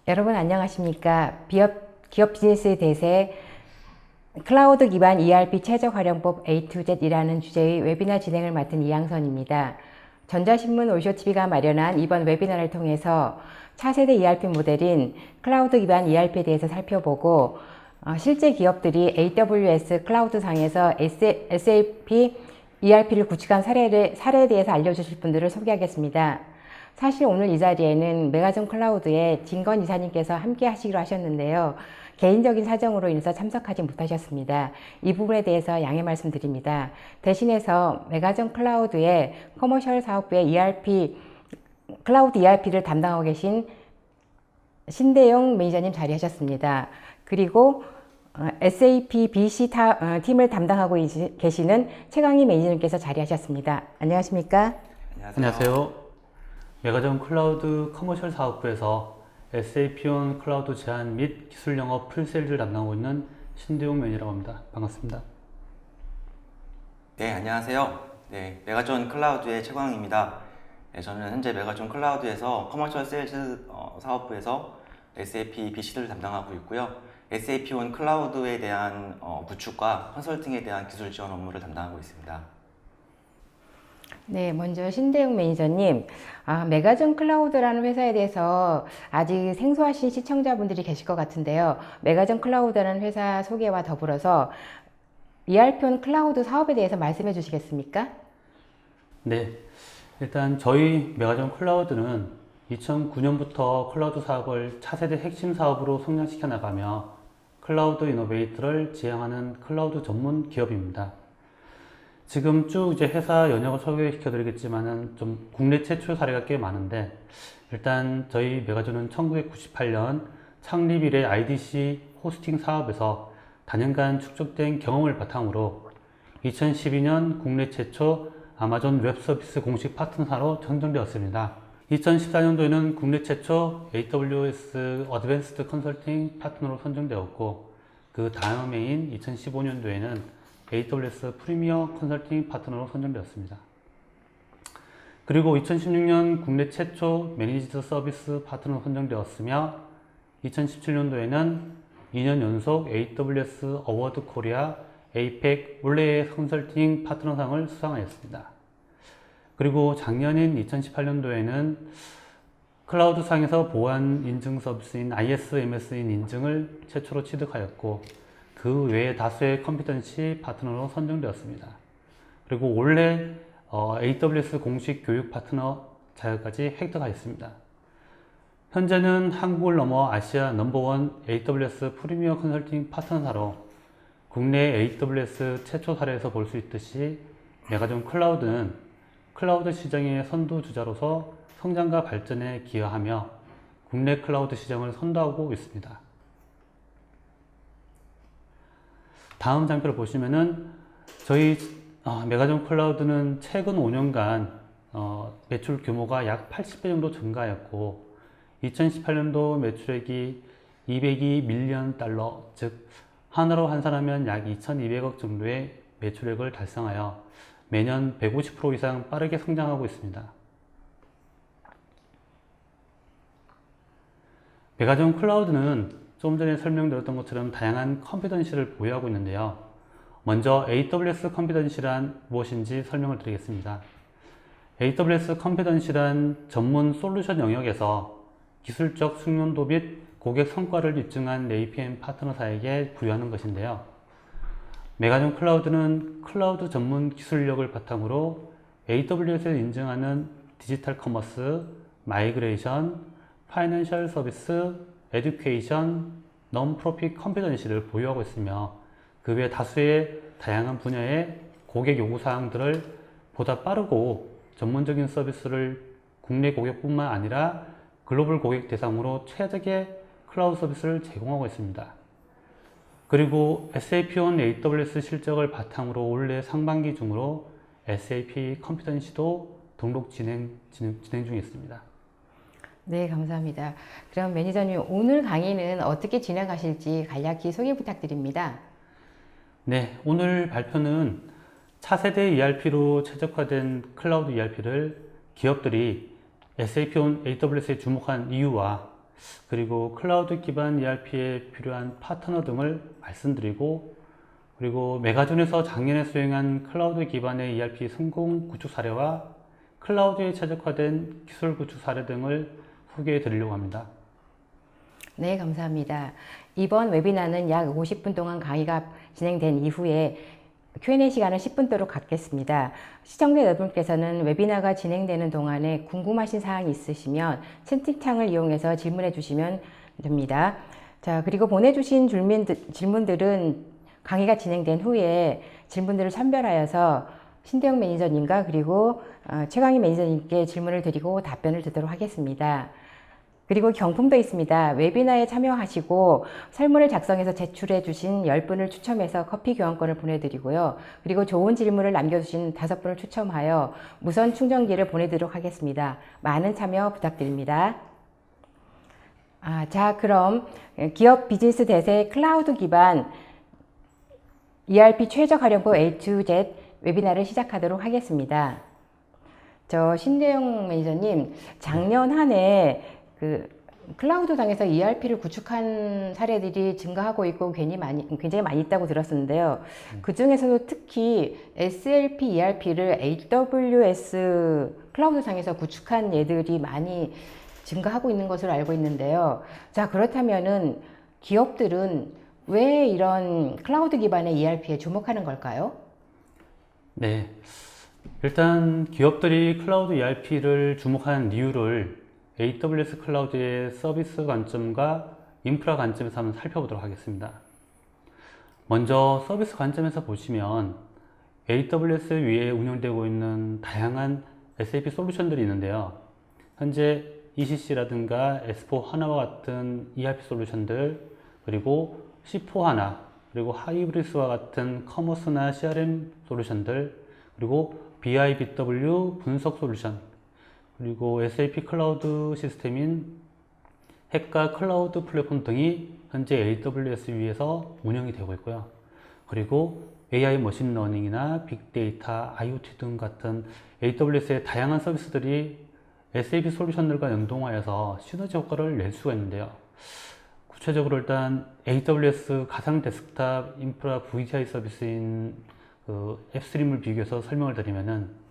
여러분 안녕하십니까? 기업 비즈니스 대세 클라우드 기반 ERP 최적 활용법 A to Z이라는 주제의 웨비나 진행을 맡은 이양선입니다. 전자신문 올쇼TV가 마련한 이번 웨비나를 통해서 차세대 ERP 모델인 클라우드 기반 ERP에 대해서 살펴보고 실제 기업들이 AWS 클라우드 상에서 SAP ERP를 구축한 사례에 대해서 알려주실 분들을 소개하겠습니다. 사실 오늘 이 자리에는 메가존 클라우드의 진건 이사님께서 함께 하시기로 하셨는데요. 개인적인 사정으로 인해서 참석하지 못하셨습니다. 이 부분에 대해서 양해 말씀드립니다. 대신해서 메가존 클라우드의 커머셜 사업부의 클라우드 ERP를 담당하고 계신 신대용 매니저님 자리하셨습니다. 그리고 SAP BC 팀을 담당하고 계시는 최강희 매니저님께서 자리하셨습니다. 안녕하십니까? 안녕하세요. 메가존 클라우드 커머셜 사업부에서 SAP-온 클라우드 제안 및 기술 영업 프리세일즈를 담당하고 있는 신대용 매니저라고 합니다. 반갑습니다. 네, 안녕하세요. 네, 메가존 클라우드의 최광입니다. 네, 저는 현재 메가존 클라우드에서 커머셜 세일즈 사업부에서 SAP BC를 담당하고 있고요. SAP-온 클라우드에 대한 구축과 컨설팅에 대한 기술 지원 업무를 담당하고 있습니다. 네, 먼저 신대용 매니저님, 메가존 클라우드라는 회사에 대해서 아직 생소하신 시청자분들이 계실 것 같은데요. 메가존 클라우드라는 회사 소개와 더불어서 ERP-온 클라우드 사업에 대해서 말씀해 주시겠습니까? 네, 일단 저희 메가존 클라우드는 2009년부터 클라우드 사업을 차세대 핵심 사업으로 성장시켜 나가며 클라우드 이노베이터를 지향하는 클라우드 전문 기업입니다. 지금 쭉 이제 회사 연역을 소개시켜 드리겠지만은 좀 국내 최초 사례가 꽤 많은데, 일단 저희 메가존은 1998년 창립 이래 IDC 호스팅 사업에서 다년간 축적된 경험을 바탕으로 2012년 국내 최초 아마존 웹 서비스 공식 파트너사로 선정되었습니다. 2014년도에는 국내 최초 AWS 어드밴스드 컨설팅 파트너로 선정되었고, 그 다음 해인 2015년도에는 AWS 프리미어 컨설팅 파트너로 선정되었습니다. 그리고 2016년 국내 최초 매니지드 서비스 파트너로 선정되었으며 2017년도에는 2년 연속 AWS 어워드 코리아 APEC 올해의 컨설팅 파트너상을 수상하였습니다. 그리고 작년인 2018년도에는 클라우드상에서 보안 인증 서비스인 ISMS인 인증을 최초로 취득하였고, 그 외에 다수의 컴피턴시 파트너로 선정되었습니다. 그리고 올해 AWS 공식 교육 파트너 자격까지 획득하였습니다. 현재는 한국을 넘어 아시아 넘버원 AWS 프리미어 컨설팅 파트너사로 국내 AWS 최초 사례에서 볼 수 있듯이 메가존 클라우드는 클라우드 시장의 선두주자로서 성장과 발전에 기여하며 국내 클라우드 시장을 선도하고 있습니다. 다음 장표를 보시면은 저희 메가존 클라우드는 최근 5년간 매출 규모가 약 80배 정도 증가하였고, 2018년도 매출액이 202 밀리언 달러, 즉 하나로 환산하면 약 2200억 정도의 매출액을 달성하여 매년 150% 이상 빠르게 성장하고 있습니다. 메가존 클라우드는 좀 전에 설명드렸던 것처럼 다양한 컴피턴시를 보유하고 있는데요. 먼저 AWS 컴피턴시란 무엇인지 설명을 드리겠습니다. AWS 컴피턴시란 전문 솔루션 영역에서 기술적 숙련도 및 고객 성과를 입증한 APM 파트너사에게 부여하는 것인데요. 메가존 클라우드는 클라우드 전문 기술력을 바탕으로 AWS에 인증하는 디지털 커머스, 마이그레이션, 파이낸셜 서비스, 에듀케이션, non-profit 컴피턴시를 보유하고 있으며, 그 외 다수의 다양한 분야의 고객 요구사항들을 보다 빠르고 전문적인 서비스를 국내 고객뿐만 아니라 글로벌 고객 대상으로 최적의 클라우드 서비스를 제공하고 있습니다. 그리고 SAP-온 AWS 실적을 바탕으로 올해 상반기 중으로 SAP 컴피턴시도 등록 진행 중에 있습니다. 네, 감사합니다. 그럼 매니저님, 오늘 강의는 어떻게 진행하실지 간략히 소개 부탁드립니다. 네, 오늘 발표는 차세대 ERP로 최적화된 클라우드 ERP를 기업들이 SAP-온 AWS에 주목한 이유와 그리고 클라우드 기반 ERP에 필요한 파트너 등을 말씀드리고, 그리고 메가존에서 작년에 수행한 클라우드 기반의 ERP 성공 구축 사례와 클라우드에 최적화된 기술 구축 사례 등을 소개해 드리려고 합니다. 네, 감사합니다. 이번 웨비나는 약 50분 동안 강의가 진행된 이후에 Q&A 시간을 10분대로 갖겠습니다. 시청자 여러분께서는 웨비나가 진행되는 동안에 궁금하신 사항이 있으시면 채팅창을 이용해서 질문해 주시면 됩니다. 자, 그리고 보내주신 질문들은 강의가 진행된 후에 질문들을 선별하여서 신대영 매니저님과 그리고 최강희 매니저님께 질문을 드리고 답변을 듣도록 하겠습니다. 그리고 경품도 있습니다. 웨비나에 참여하시고 설문을 작성해서 제출해 주신 10분을 추첨해서 커피 교환권을 보내드리고요. 그리고 좋은 질문을 남겨주신 5분을 추첨하여 무선 충전기를 보내드리도록 하겠습니다. 많은 참여 부탁드립니다. 자, 그럼 기업 비즈니스 대세 클라우드 기반 ERP 최적 활용법 A to Z 웨비나를 시작하도록 하겠습니다. 신대영 매니저님, 작년 한 해 클라우드 당에서 ERP를 구축한 사례들이 증가하고 있고 굉장히 많이 있다고 들었었는데요. 그 중에서도 특히 SLP ERP를 AWS 클라우드 상에서 구축한 예들이 많이 증가하고 있는 것으로 알고 있는데요. 자, 그렇다면은 기업들은 왜 이런 클라우드 기반의 ERP에 주목하는 걸까요? 네, 일단 기업들이 클라우드 ERP를 주목하는 이유를 AWS 클라우드의 서비스 관점과 인프라 관점에서 한번 살펴보도록 하겠습니다. 먼저 서비스 관점에서 보시면 AWS 위에 운영되고 있는 다양한 SAP 솔루션들이 있는데요. 현재 ECC라든가 S4 하나와 같은 ERP 솔루션들, 그리고 C4 하나, 그리고 하이브리스와 같은 커머스나 CRM 솔루션들, 그리고 BI/BW 분석 솔루션, 그리고 SAP 클라우드 시스템인 핵과 클라우드 플랫폼 등이 현재 AWS 위에서 운영이 되고 있고요. 그리고 AI 머신러닝이나 빅데이터, IoT 등 같은 AWS의 다양한 서비스들이 SAP 솔루션들과 연동하여서 시너지 효과를 낼 수가 있는데요. 구체적으로 일단 AWS 가상 데스크탑 인프라 VDI 서비스인 앱스트림을 비교해서 설명을 드리면은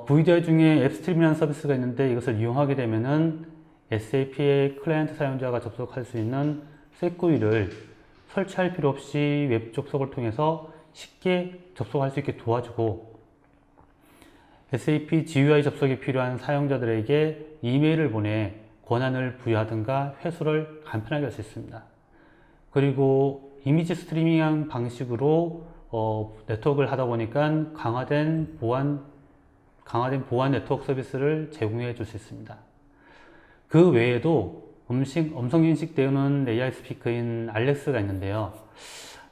VDI 중에 앱스트림이라는 서비스가 있는데 이것을 이용하게 되면은 SAP의 클라이언트 사용자가 접속할 수 있는 셋구이를 설치할 필요 없이 웹 접속을 통해서 쉽게 접속할 수 있게 도와주고, SAP GUI 접속이 필요한 사용자들에게 이메일을 보내 권한을 부여하든가 회수를 간편하게 할 수 있습니다. 그리고 이미지 스트리밍 방식으로 네트워크를 하다 보니까 강화된 보안 네트워크 서비스를 제공해 줄 수 있습니다. 그 외에도 음성 인식 대응은 AI 스피커인 알렉스가 있는데요.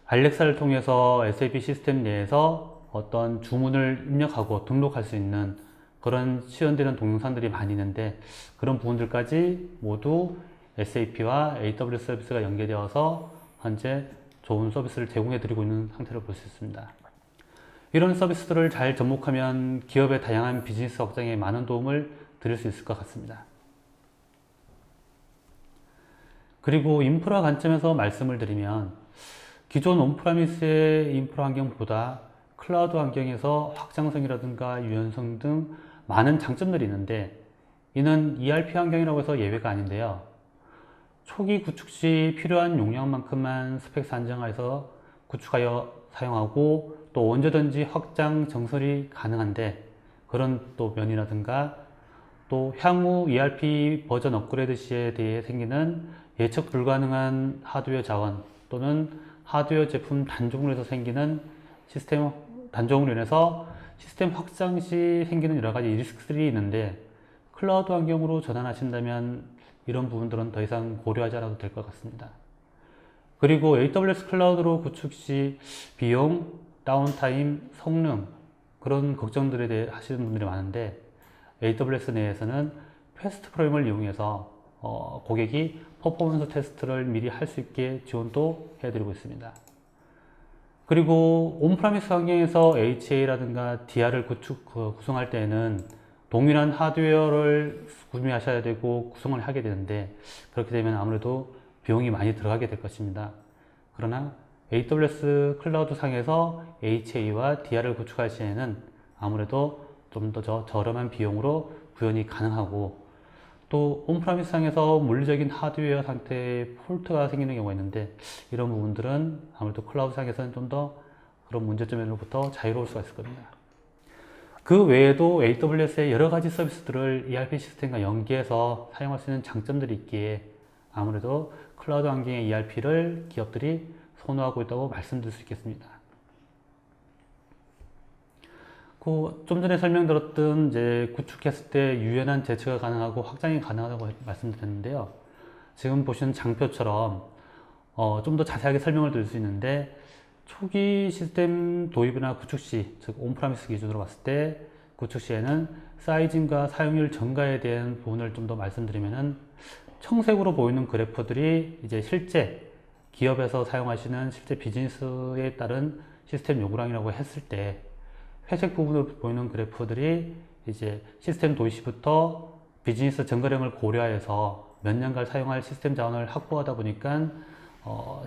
알렉사를 통해서 SAP 시스템 내에서 어떤 주문을 입력하고 등록할 수 있는 그런 지원되는 동영상들이 많이 있는데, 그런 부분들까지 모두 SAP와 AWS 서비스가 연계되어서 현재 좋은 서비스를 제공해 드리고 있는 상태를 볼 수 있습니다. 이런 서비스들을 잘 접목하면 기업의 다양한 비즈니스 확장에 많은 도움을 드릴 수 있을 것 같습니다. 그리고 인프라 관점에서 말씀을 드리면 기존 온프라미스의 인프라 환경보다 클라우드 환경에서 확장성이라든가 유연성 등 많은 장점들이 있는데, 이는 ERP 환경이라고 해서 예외가 아닌데요. 초기 구축 시 필요한 용량만큼만 스펙 산정하여서 구축하여 사용하고 또 언제든지 확장 정설이 가능한데, 그런 또 면이라든가 또 향후 ERP 버전 업그레이드 시에 대해 생기는 예측 불가능한 하드웨어 자원 또는 하드웨어 제품 단종으로 해서 생기는 시스템 단종으로 인해서 시스템 확장 시 생기는 여러 가지 리스크들이 있는데, 클라우드 환경으로 전환하신다면 이런 부분들은 더 이상 고려하지 않아도 될 것 같습니다. 그리고 AWS 클라우드로 구축 시 비용, 다운타임, 성능 그런 걱정들에 대해 하시는 분들이 많은데, AWS 내에서는 패스트 프로그램을 이용해서 고객이 퍼포먼스 테스트를 미리 할 수 있게 지원도 해드리고 있습니다. 그리고 온프라미스 환경에서 HA라든가 DR을 구성할 때에는 동일한 하드웨어를 구매하셔야 되고 구성을 하게 되는데, 그렇게 되면 아무래도 비용이 많이 들어가게 될 것입니다. 그러나 AWS 클라우드 상에서 HA와 DR을 구축할 시에는 아무래도 좀 더 저렴한 비용으로 구현이 가능하고, 또 온프라미스 상에서 물리적인 하드웨어 상태에 폴트가 생기는 경우가 있는데, 이런 부분들은 아무래도 클라우드 상에서는 좀 더 그런 문제점으로부터 자유로울 수가 있을 겁니다. 그 외에도 AWS의 여러 가지 서비스들을 ERP 시스템과 연계해서 사용할 수 있는 장점들이 있기에 아무래도 클라우드 환경의 ERP를 기업들이 선호하고 있다고 말씀드릴 수 있겠습니다. 좀 전에 설명드렸던 이제 구축했을 때 유연한 대처가 가능하고 확장이 가능하다고 말씀드렸는데요. 지금 보시는 장표처럼 좀 더 자세하게 설명을 드릴 수 있는데, 초기 시스템 도입이나 구축 시, 즉 온프라미스 기준으로 봤을 때 구축 시에는 사이징과 사용률 증가에 대한 부분을 좀 더 말씀드리면은, 청색으로 보이는 그래프들이 이제 실제 기업에서 사용하시는 실제 비즈니스에 따른 시스템 요구량이라고 했을 때, 회색 부분으로 보이는 그래프들이 이제 시스템 도입 시부터 비즈니스 증가량을 고려해서 몇 년간 사용할 시스템 자원을 확보하다 보니까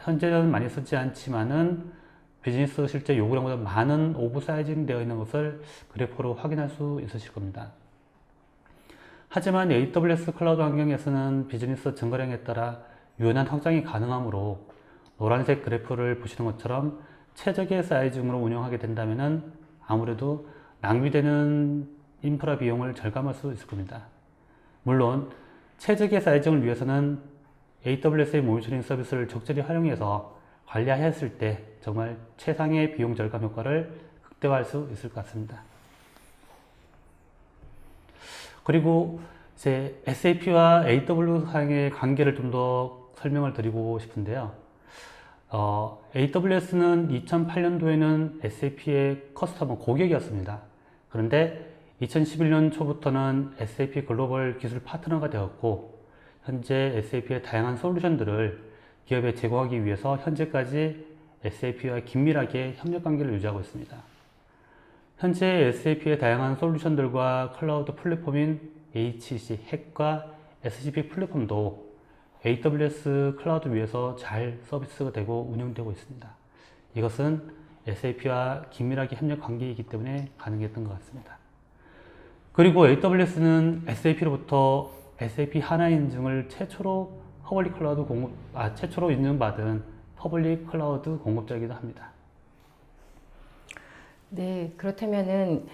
현재는 많이 쓰지 않지만은 비즈니스 실제 요구량보다 많은 오버사이징 되어 있는 것을 그래프로 확인할 수 있으실 겁니다. 하지만 AWS 클라우드 환경에서는 비즈니스 증가량에 따라 유연한 확장이 가능하므로, 노란색 그래프를 보시는 것처럼 최적의 사이징으로 운영하게 된다면은 아무래도 낭비되는 인프라 비용을 절감할 수 있을 겁니다. 물론 최적의 사이징을 위해서는 AWS의 모니터링 서비스를 적절히 활용해서 관리하였을 때 정말 최상의 비용 절감 효과를 극대화할 수 있을 것 같습니다. 그리고 이제 SAP와 AWS의 관계를 좀 더 설명을 드리고 싶은데요. AWS는 2008년도에는 SAP의 커스터머 고객이었습니다. 그런데 2011년 초부터는 SAP 글로벌 기술 파트너가 되었고, 현재 SAP의 다양한 솔루션들을 기업에 제공하기 위해서 현재까지 SAP와 긴밀하게 협력 관계를 유지하고 있습니다. 현재 SAP의 다양한 솔루션들과 클라우드 플랫폼인 HEC, 핵과 SCP 플랫폼도 AWS 클라우드 위에서 잘 서비스가 되고 운영되고 있습니다. 이것은 SAP와 긴밀하게 협력 관계이기 때문에 가능했던 것 같습니다. 그리고 AWS는 SAP로부터 SAP 하나 인증을 최초로 최초로 인증받은 퍼블릭 클라우드 공급자이기도 합니다. 네, 그렇다면은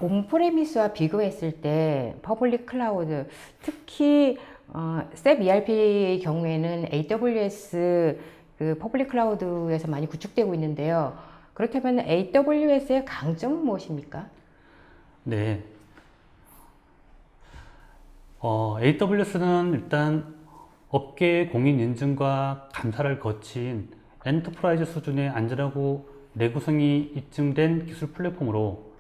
온프레미스와 비교했을 때 퍼블릭 클라우드, 특히 SAP ERP의 경우에는 AWS 그 퍼블릭 클라우드에서 많이 구축되고 있는데요. 그렇다면 AWS의 강점은 무엇입니까? 네. AWS는 일단 업계 공인 인증과 감사를 거친 엔터프라이즈 수준의 안전하고 내구성이 입증된 기술 플랫폼으로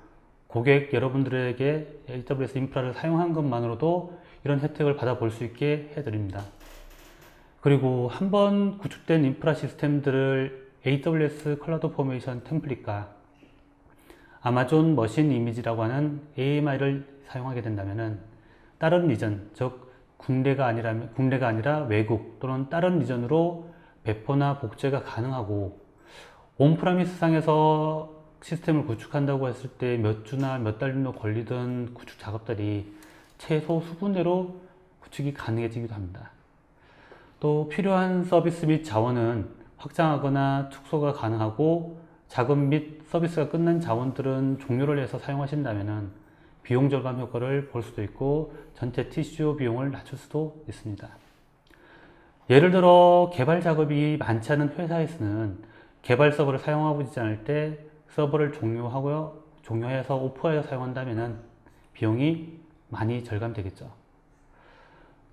고객 여러분들에게 AWS 인프라를 사용한 것만으로도 이런 혜택을 받아볼 수 있게 해드립니다. 그리고 한번 구축된 인프라 시스템들을 AWS 클라우드 포메이션 템플릿과 아마존 머신 이미지라고 하는 AMI를 사용하게 된다면 다른 리전, 즉 국내가 아니라 외국 또는 다른 리전으로 배포나 복제가 가능하고, 온프라미스 상에서 시스템을 구축한다고 했을 때 몇 주나 몇 달 정도 걸리던 구축 작업들이 최소 수분 내로 구축이 가능해지기도 합니다. 또 필요한 서비스 및 자원은 확장하거나 축소가 가능하고, 작업 및 서비스가 끝난 자원들은 종료를 해서 사용하신다면 비용 절감 효과를 볼 수도 있고 전체 TCO 비용을 낮출 수도 있습니다. 예를 들어 개발 작업이 많지 않은 회사에서는 개발 서버를 사용하고 있지 않을 때 서버를 종료해서 오프하여 사용한다면 비용이 많이 절감되겠죠.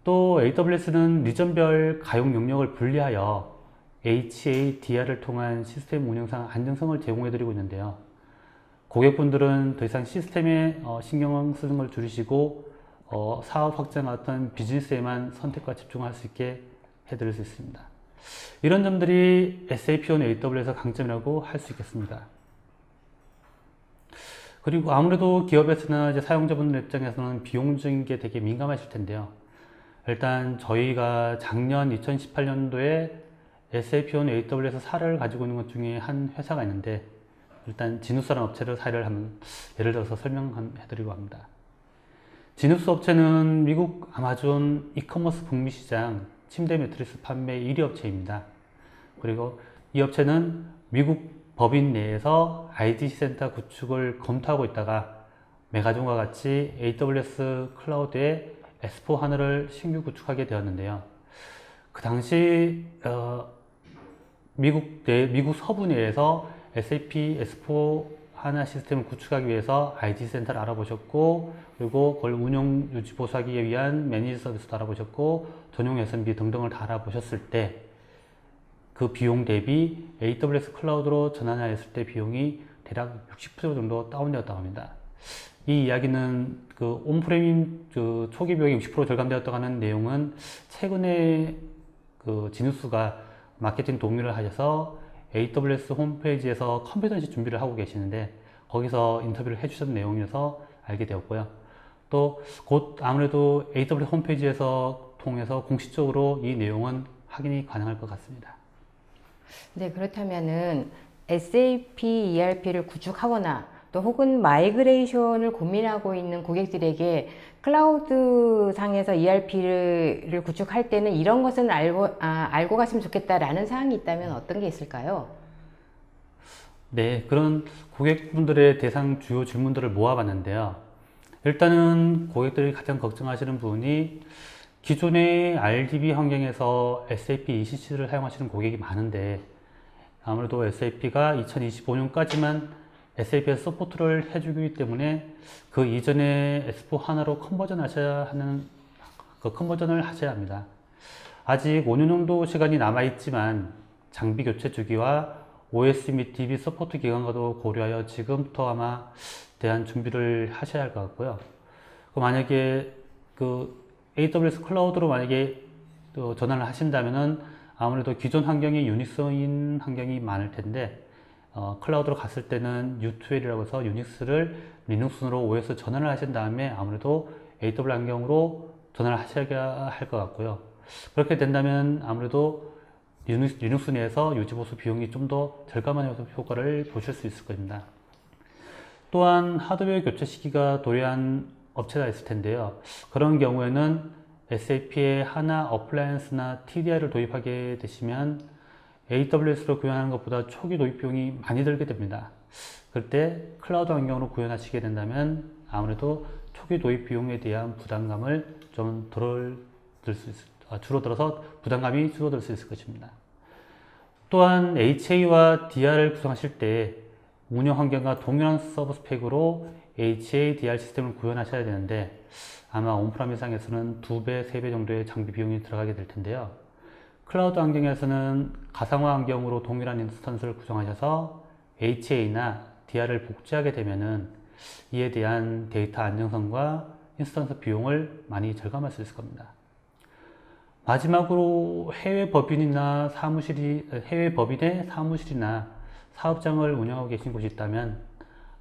또 AWS는 리전별 가용 영역을 분리하여 HADR을 통한 시스템 운영상 안정성을 제공해드리고 있는데요. 고객분들은 더 이상 시스템에 신경 쓰는 걸 줄이시고 사업 확장과 어떤 비즈니스에만 선택과 집중할 수 있게 해드릴 수 있습니다. 이런 점들이 SAP on AWS 강점이라고 할 수 있겠습니다. 그리고 아무래도 기업에서나 이제 사용자분들 입장에서는 비용적인 게 되게 민감하실 텐데요. 일단 저희가 작년 2018년도에 SAP-on AWS 사례를 가지고 있는 것 중에 한 회사가 있는데, 일단 지누스라는 업체를 사례를 한번 예를 들어서 설명해드리고 합니다. 지누스 업체는 미국 아마존 이커머스 북미 시장 침대 매트리스 판매 1위 업체입니다. 그리고 이 업체는 미국 법인 내에서 IDC 센터 구축을 검토하고 있다가 메가존과 같이 AWS 클라우드에 S4 하나를 신규 구축하게 되었는데요. 그 당시 미국 서부 내에서 SAP S4 하나 시스템을 구축하기 위해서 IDC 센터를 알아보셨고, 그리고 그걸 운영 유지 보수하기 위한 매니지 서비스도 알아보셨고, 전용 SMB 등등을 다 알아보셨을 때 그 비용 대비 AWS 클라우드로 전환하였을 때 비용이 대략 60% 정도 다운되었다고 합니다. 이 이야기는 그 온프레임 그 초기 비용이 60% 절감되었다고 하는 내용은 최근에 그 지누스가 마케팅 동의를 하셔서 AWS 홈페이지에서 컨버전시 준비를 하고 계시는데, 거기서 인터뷰를 해주셨던 내용이어서 알게 되었고요. 또 곧 아무래도 AWS 홈페이지에서 통해서 공식적으로 이 내용은 확인이 가능할 것 같습니다. 네, 그렇다면은 SAP ERP를 구축하거나 또 혹은 마이그레이션을 고민하고 있는 고객들에게 클라우드 상에서 ERP를 구축할 때는 이런 것은 알고 갔으면 좋겠다라는 사항이 있다면 어떤 게 있을까요? 네, 그런 고객분들의 대상 주요 질문들을 모아봤는데요. 일단은 고객들이 가장 걱정하시는 부분이 기존의 RDB 환경에서 SAP ECC를 사용하시는 고객이 많은데, 아무래도 SAP가 2025년까지만 SAP에서 서포트를 해주기 때문에 그 이전에 S4 하나로 컨버전을 하셔야 합니다. 아직 5년 정도 시간이 남아있지만 장비 교체 주기와 OS 및 DB 서포트 기간과도 고려하여 지금부터 아마 대한 준비를 하셔야 할 것 같고요. 만약에 그 AWS 클라우드로 만약에 또 전환을 하신다면은 아무래도 기존 환경이 유닉스인 환경이 많을 텐데, 클라우드로 갔을 때는 U2L이라고 해서 유닉스를 리눅스로 OS 전환을 하신 다음에 아무래도 AWS 환경으로 전환을 하셔야 할 것 같고요. 그렇게 된다면 아무래도 리눅스 내에서 유지보수 비용이 좀 더 절감한 효과를 보실 수 있을 겁니다. 또한 하드웨어 교체 시기가 도래한 업체가 있을 텐데요. 그런 경우에는 SAP의 하나 어플라이언스나 TDI를 도입하게 되시면 AWS로 구현하는 것보다 초기 도입 비용이 많이 들게 됩니다. 그럴 때 클라우드 환경으로 구현하시게 된다면 아무래도 초기 도입 비용에 대한 부담감을 좀 줄어들어서 부담감이 줄어들 수 있을 것입니다. 또한 HA와 DR을 구성하실 때 운영 환경과 동일한 서버 스펙으로 HA, DR 시스템을 구현하셔야 되는데, 아마 온프라미상에서는 2배, 3배 정도의 장비 비용이 들어가게 될 텐데요. 클라우드 환경에서는 가상화 환경으로 동일한 인스턴스를 구성하셔서 HA나 DR을 복제하게 되면은 이에 대한 데이터 안정성과 인스턴스 비용을 많이 절감할 수 있을 겁니다. 마지막으로 해외 법인의 사무실이나 사업장을 운영하고 계신 곳이 있다면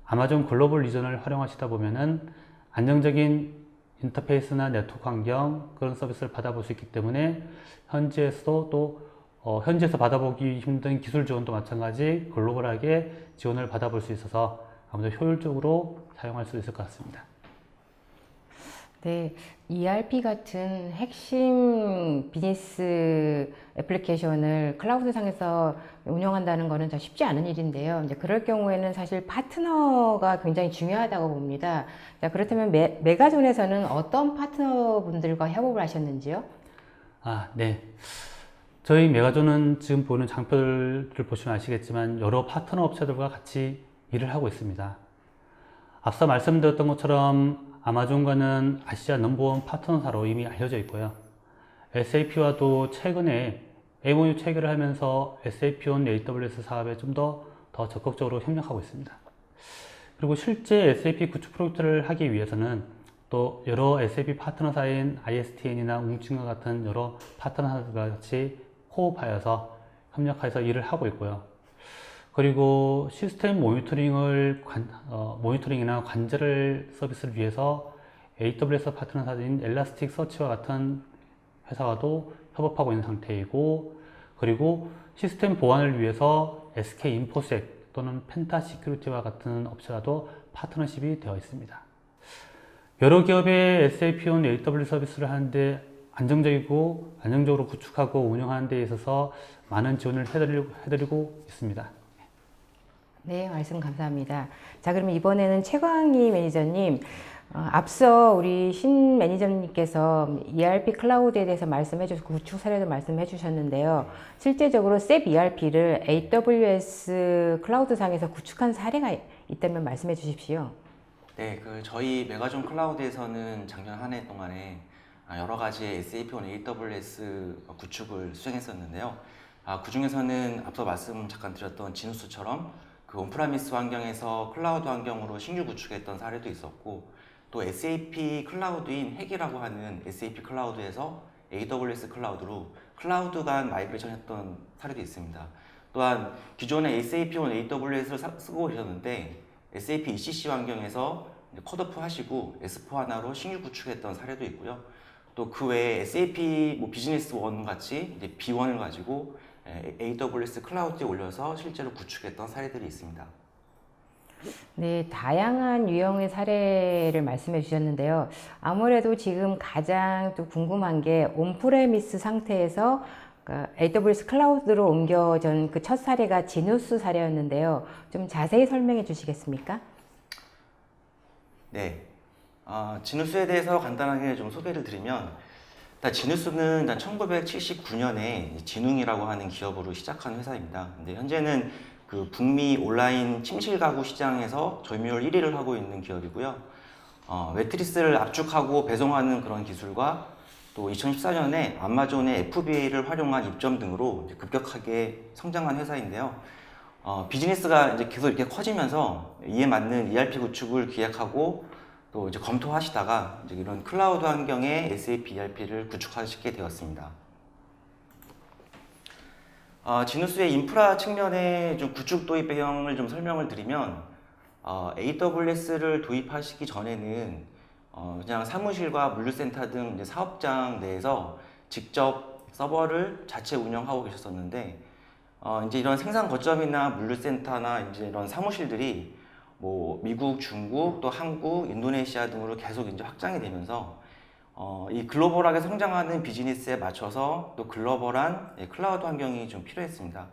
아마존 글로벌 리전을 활용하시다 보면은 안정적인 인터페이스나 네트워크 환경, 그런 서비스를 받아볼 수 있기 때문에 현지에서 받아보기 힘든 기술 지원도 마찬가지 글로벌하게 지원을 받아볼 수 있어서 아무래도 효율적으로 사용할 수 있을 것 같습니다. 네, ERP 같은 핵심 비즈니스 애플리케이션을 클라우드 상에서 운영한다는 것은 쉽지 않은 일인데요. 이제 그럴 경우에는 사실 파트너가 굉장히 중요하다고 봅니다. 자, 그렇다면 메가존에서는 어떤 파트너분들과 협업을 하셨는지요? 네. 저희 메가존은 지금 보는 장표를 보시면 아시겠지만 여러 파트너 업체들과 같이 일을 하고 있습니다. 앞서 말씀드렸던 것처럼 아마존과는 아시아 넘버원 파트너사로 이미 알려져 있고요. SAP와도 최근에 MOU 체결을 하면서 SAP-on AWS 사업에 좀 더 적극적으로 협력하고 있습니다. 그리고 실제 SAP 구축 프로젝트를 하기 위해서는 또 여러 SAP 파트너사인 ISTN이나 웅친과 같은 여러 파트너사들과 같이 호흡하여서 협력해서 일을 하고 있고요. 그리고 시스템 모니터링이나 관절 서비스를 위해서 AWS 파트너사인 엘라스틱 서치와 같은 회사와도 협업하고 있는 상태이고, 그리고 시스템 보안을 위해서 SK 인포색 또는 펜타 시큐리티와 같은 업체와도 파트너십이 되어 있습니다. 여러 기업의 SAP온 AWS 서비스를 하는데 안정적으로 구축하고 운영하는 데 있어서 많은 지원을 해드리고 있습니다. 네, 말씀 감사합니다. 자, 그러면 이번에는 최광희 매니저님, 앞서 우리 신 매니저님께서 ERP 클라우드에 대해서 말씀해 주시고 구축 사례도 말씀해 주셨는데요. 실제적으로 SAP ERP를 AWS 클라우드 상에서 구축한 사례가 있다면 말씀해 주십시오. 네, 저희 메가존 클라우드에서는 작년 한 해 동안에 여러 가지의 SAP온 AWS 구축을 수행했었는데요. 그 중에서는 앞서 말씀 잠깐 드렸던 지누스처럼 그 온프라미스 환경에서 클라우드 환경으로 신규 구축했던 사례도 있었고, 또 SAP 클라우드인 핵이라고 하는 SAP 클라우드에서 AWS 클라우드로 클라우드 간 마이그레이션 했던 사례도 있습니다. 또한 기존에 SAP온 AWS를 쓰고 계셨는데 SAP ECC 환경에서 컷오프 하시고 S4HANA로 신규 구축했던 사례도 있고요. 또 그 외에 SAP 비즈니스 원 같이 이제 B1을 가지고 AWS 클라우드에 올려서 실제로 구축했던 사례들이 있습니다. 네, 다양한 유형의 사례를 말씀해 주셨는데요. 아무래도 지금 가장 또 궁금한 게 온프레미스 상태에서 AWS 클라우드로 옮겨진 그 첫 사례가 지누스 사례였는데요. 좀 자세히 설명해 주시겠습니까? 네, 지누스에 대해서 간단하게 좀 소개를 드리면, 지누스는 1979년에 진웅이라고 하는 기업으로 시작한 회사입니다. 근데 현재는 그 북미 온라인 침실 가구 시장에서 점유율 1위를 하고 있는 기업이고요. 매트리스를 압축하고 배송하는 그런 기술과 또 2014년에 아마존의 FBA를 활용한 입점 등으로 이제 급격하게 성장한 회사인데요. 비즈니스가 이제 계속 이렇게 커지면서 이에 맞는 ERP 구축을 기획하고 또 이제 검토하시다가 이제 이런 클라우드 환경의 SAP ERP를 구축하시게 되었습니다. 지누스의 인프라 측면의 좀 구축 도입 배경을 좀 설명을 드리면, AWS를 도입하시기 전에는 그냥 사무실과 물류센터 등 이제 사업장 내에서 직접 서버를 자체 운영하고 계셨었는데, 이제 이런 생산 거점이나 물류센터나 이제 이런 사무실들이 뭐 미국, 중국, 또 한국, 인도네시아 등으로 계속 이제 확장이 되면서 이 글로벌하게 성장하는 비즈니스에 맞춰서 또 글로벌한 클라우드 환경이 좀 필요했습니다.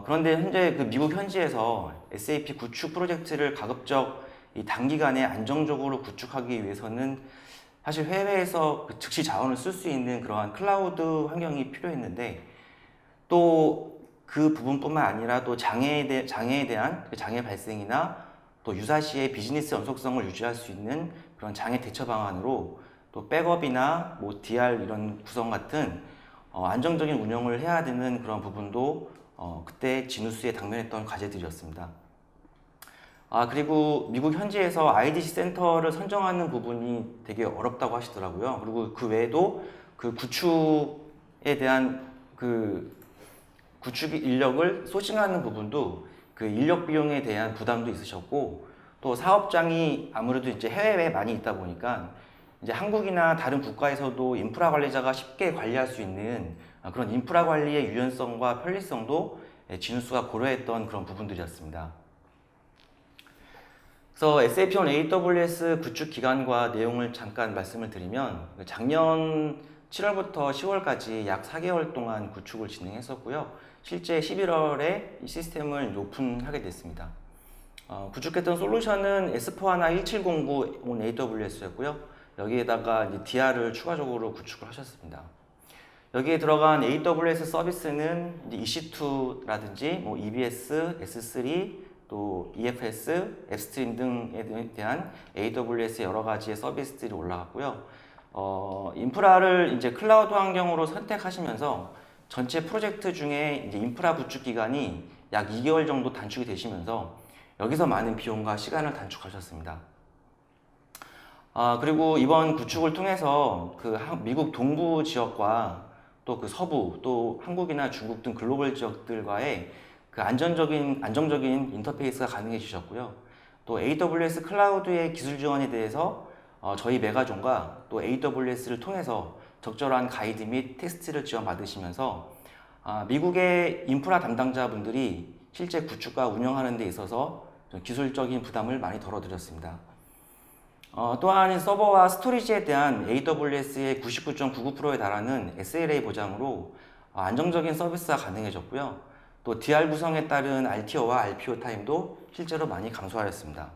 그런데 현재 그 미국 현지에서 SAP 구축 프로젝트를 가급적 이 단기간에 안정적으로 구축하기 위해서는 사실 해외에서 그 즉시 자원을 쓸 수 있는 그러한 클라우드 환경이 필요했는데, 또 그 부분뿐만 아니라 또 장애에 대한 그 장애 발생이나 또 유사시에 비즈니스 연속성을 유지할 수 있는 그런 장애 대처 방안으로 또 백업이나 뭐 DR 이런 구성 같은 안정적인 운영을 해야 되는 그런 부분도 그때 지누스에 당면했던 과제들이었습니다. 그리고 미국 현지에서 IDC 센터를 선정하는 부분이 되게 어렵다고 하시더라고요. 그리고 그 외에도 그 구축에 대한 그 구축 인력을 소싱하는 부분도 그 인력 비용에 대한 부담도 있으셨고, 또 사업장이 아무래도 이제 해외에 많이 있다 보니까 이제 한국이나 다른 국가에서도 인프라 관리자가 쉽게 관리할 수 있는 그런 인프라 관리의 유연성과 편리성도 지누스가 고려했던 그런 부분들이었습니다. 그래서 SAP온 AWS 구축 기간과 내용을 잠깐 말씀을 드리면, 작년 7월부터 10월까지 약 4개월 동안 구축을 진행했었고요. 실제 11월에 이 시스템을 오픈하게 됐습니다. 구축했던 솔루션은 S4HANA 1709 on AWS였고요. 여기에다가 이제 DR을 추가적으로 구축을 하셨습니다. 여기에 들어간 AWS 서비스는 이제 EC2라든지 뭐 EBS, S3, 또 EFS, 앱스트림 등에 대한 AWS의 여러 가지의 서비스들이 올라갔고요. 인프라를 이제 클라우드 환경으로 선택하시면서 전체 프로젝트 중에 이제 인프라 구축 기간이 약 2개월 정도 단축이 되시면서 여기서 많은 비용과 시간을 단축하셨습니다. 그리고 이번 구축을 통해서 그 미국 동부 지역과 또 그 서부, 또 한국이나 중국 등 글로벌 지역들과의 그 안정적인 인터페이스가 가능해지셨고요. 또 AWS 클라우드의 기술 지원에 대해서 저희 메가존과 또 AWS를 통해서 적절한 가이드 및 테스트를 지원받으시면서 미국의 인프라 담당자분들이 실제 구축과 운영하는 데 있어서 좀 기술적인 부담을 많이 덜어드렸습니다. 또한 서버와 스토리지에 대한 AWS의 99.99%에 달하는 SLA 보장으로 안정적인 서비스가 가능해졌고요. 또 DR 구성에 따른 RTO와 RPO 타임도 실제로 많이 감소하였습니다.